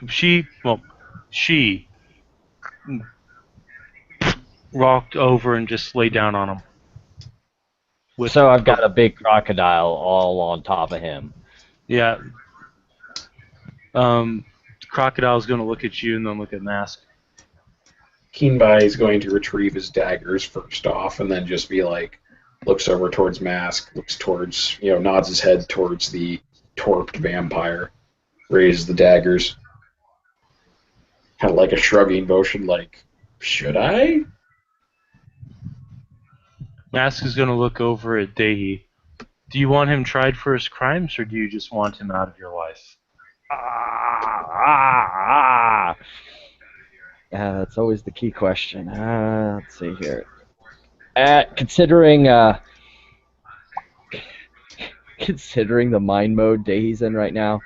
she rocked over and just laid down on him. So I've got a big crocodile all on top of him. Yeah. Crocodile's going to look at you and then look at Mask. Keenbai is going to retrieve his daggers first off, and then just be like, looks over towards Mask, looks towards, nods his head towards the torped vampire, raises the daggers, kind of like a shrugging motion, like, should I? Mask is going to look over at Dehi. Do you want him tried for his crimes, or do you just want him out of your life? That's always the key question. Let's see here. Considering the mind mode he's in right now,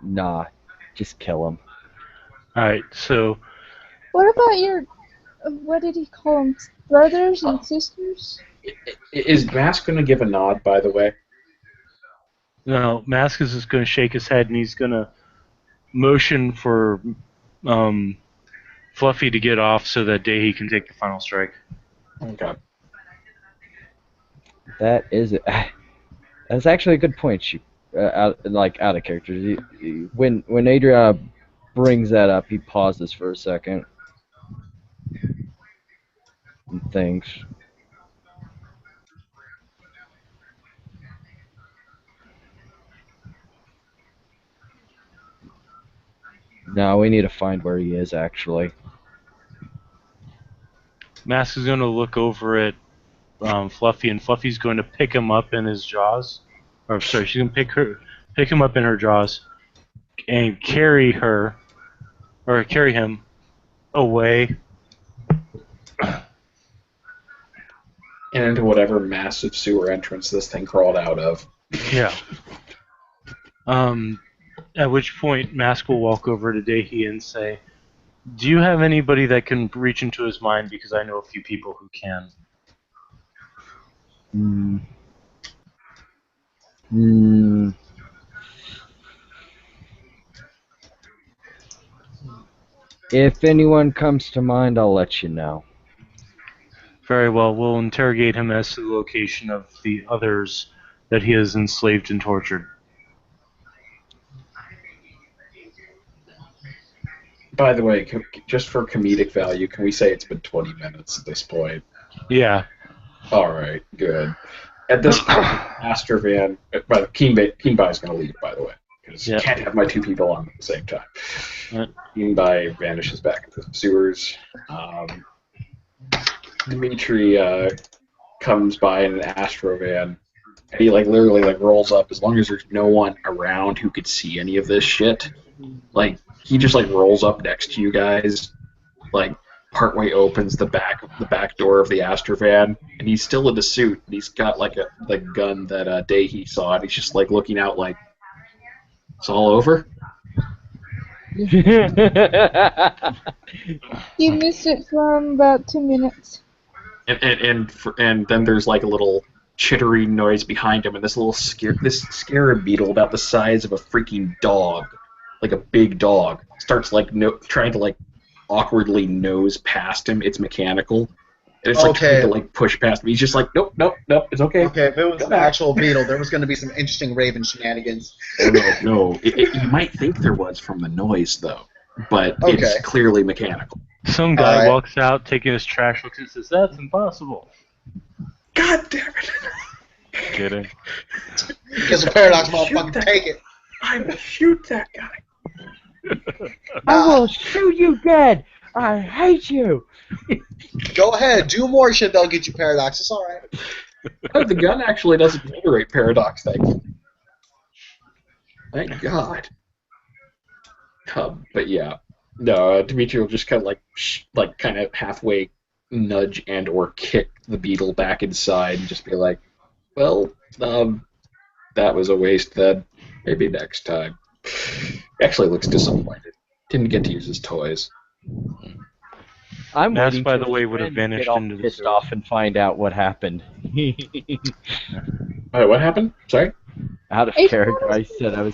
nah, just kill him. Alright, so What about your... what did he call them? Brothers and sisters? Is Mask going to give a nod, by the way? no, Mask is just going to shake his head and he's going to motion for Fluffy to get off so that Dehi can take the final strike. Okay. That is that's actually a good point. Out of character. When Adria brings that up, he pauses for a second and thinks. No, we need to find where he is actually. Mask is going to look over at Fluffy, and Fluffy's going to pick him up in his jaws. Or sorry, she's going to pick him up in her jaws, and carry him away. And into whatever massive sewer entrance this thing crawled out of. Yeah. At which point, Mask will walk over to Dehi and say, "Do you have anybody that can reach into his mind? Because I know a few people who can." If anyone comes to mind, I'll let you know. Very well. We'll interrogate him as to the location of the others that he has enslaved and tortured. By the way, just for comedic value, can we say it's been 20 minutes at this point? Yeah. Alright, good. At this point, Astrovan... Keenbai is going to leave, by the way. Because you can't have my two people on at the same time. Keenbai vanishes back into the sewers. Dimitri comes by in an Astrovan. And he literally rolls up. As long as there's no one around who could see any of this shit, he just rolls up next to you guys, partway opens the back door of the Astrovan, and he's still in the suit. And he's got a gun that Dehi saw, and he's just looking out it's all over. You missed it from about 2 minutes. And then there's a little chittering noise behind him, and this scarab beetle about the size of a freaking dog, like a big dog, starts trying to awkwardly nose past him. It's mechanical. And it's trying to push past him. He's just nope, it's okay. Okay, if it was an actual beetle, there was going to be some interesting Raven shenanigans. No, you might think there was from the noise though, but it's clearly mechanical. Some guy walks out taking his trash, looks and says, "That's impossible." God damn it! Kidding. Because a paradox, motherfucker, take it. I will shoot that guy. I will shoot you dead. I hate you. Go ahead, do more shit that'll get you paradox. It's alright. Oh, the gun actually doesn't generate paradox, thank God. But yeah, no. Dimitri will just kind of halfway nudge and or kick the beetle back inside and just be like, "Well, that was a waste. Then maybe next time." Actually, looks disappointed. Didn't get to use his toys. I'm Mask, waiting by till the way, his would have friends vanished get all into the pissed sewer. off and find out what happened. Wait, what happened? Sorry. Out of character, I said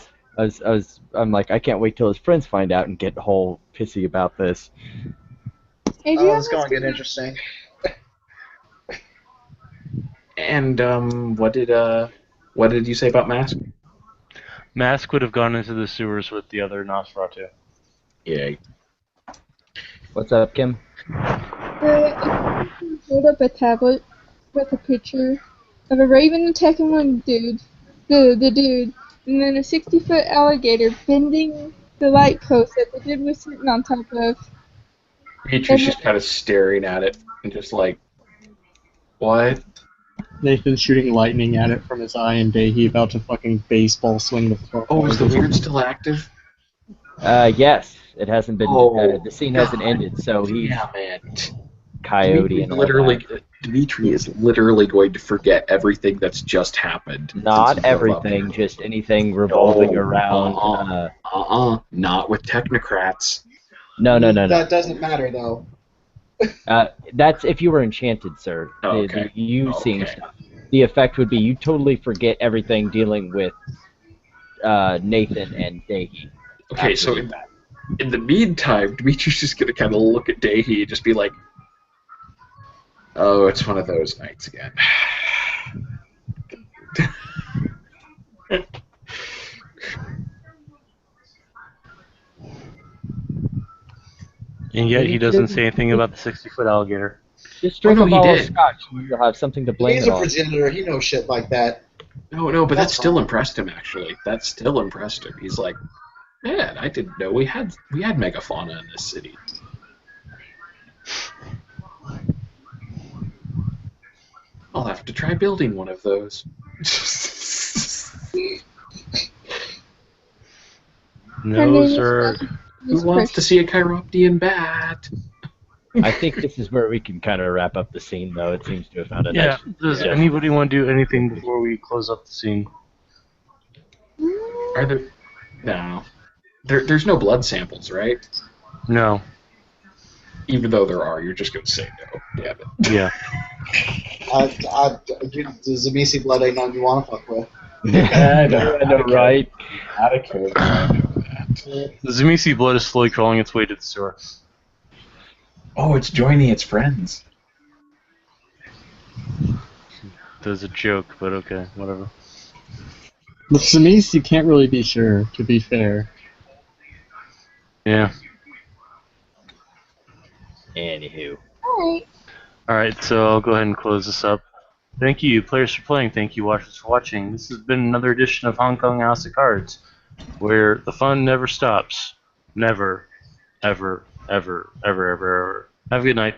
I'm like, I can't wait till his friends find out and get whole pissy about this. Oh, it's going to get interesting. And what did you say about Mask? Mask would have gone into the sewers with the other Nosferatu. Yay. What's up, Kim? Hold up a tablet with a picture of a raven attacking one dude, the dude, and then a 60-foot alligator bending the light post that the dude was sitting on top of. Dimitri's just kind of staring at it and just what? Nathan's shooting lightning at it from his eye, and Dehi about to fucking baseball swing the floor. Oh, is the weird still active? Yes. It hasn't been. The scene hasn't ended, so he's man. coyote and all that. Dimitri is literally going to forget everything that's just happened. Not everything, just anything revolving around. Not with technocrats. No. That doesn't matter, though. That's if you were enchanted, sir. Seeing stuff. The effect would be you totally forget everything dealing with Nathan and Dehi. Okay, so in the meantime, Dimitri's just gonna kind of look at Dehi and just be like, "Oh, it's one of those nights again." And yet he doesn't say anything about the 60-foot alligator. Just drink no, a he bottle of did. scotch. You'll have something to blame He's it a on. progenitor. He knows shit like that. No, but That's that still fine. impressed him. Actually, that still impressed him. He's like, man, I didn't know we had megafauna in this city. I'll have to try building one of those. Her No, name is sir. Miss Who wants to Chris. see a Chiroptean bat? I think this is where we can kind of wrap up the scene, though. It seems to have found a Yeah. nice. Does Yeah. anybody want to do anything before we close up the scene? Are there? No. There's no blood samples, right? No. Even though there are, you're just gonna say no. Damn it. Yeah. The Zamisi blood ain't nothing you want to fuck with. I know, I know, right? Out of code, I know that. The Zamisi blood is slowly crawling its way to the sewer. Oh, it's joining its friends. That's a joke, but okay, whatever. With Zamis, you can't really be sure, to be fair. Yeah. Anywho. Alright. Alright, so I'll go ahead and close this up. Thank you, players, for playing. Thank you, watchers, for watching. This has been another edition of Hong Kong House of Cards, where the fun never stops. Never. Ever. Ever. Ever. Ever. Ever. Have a good night.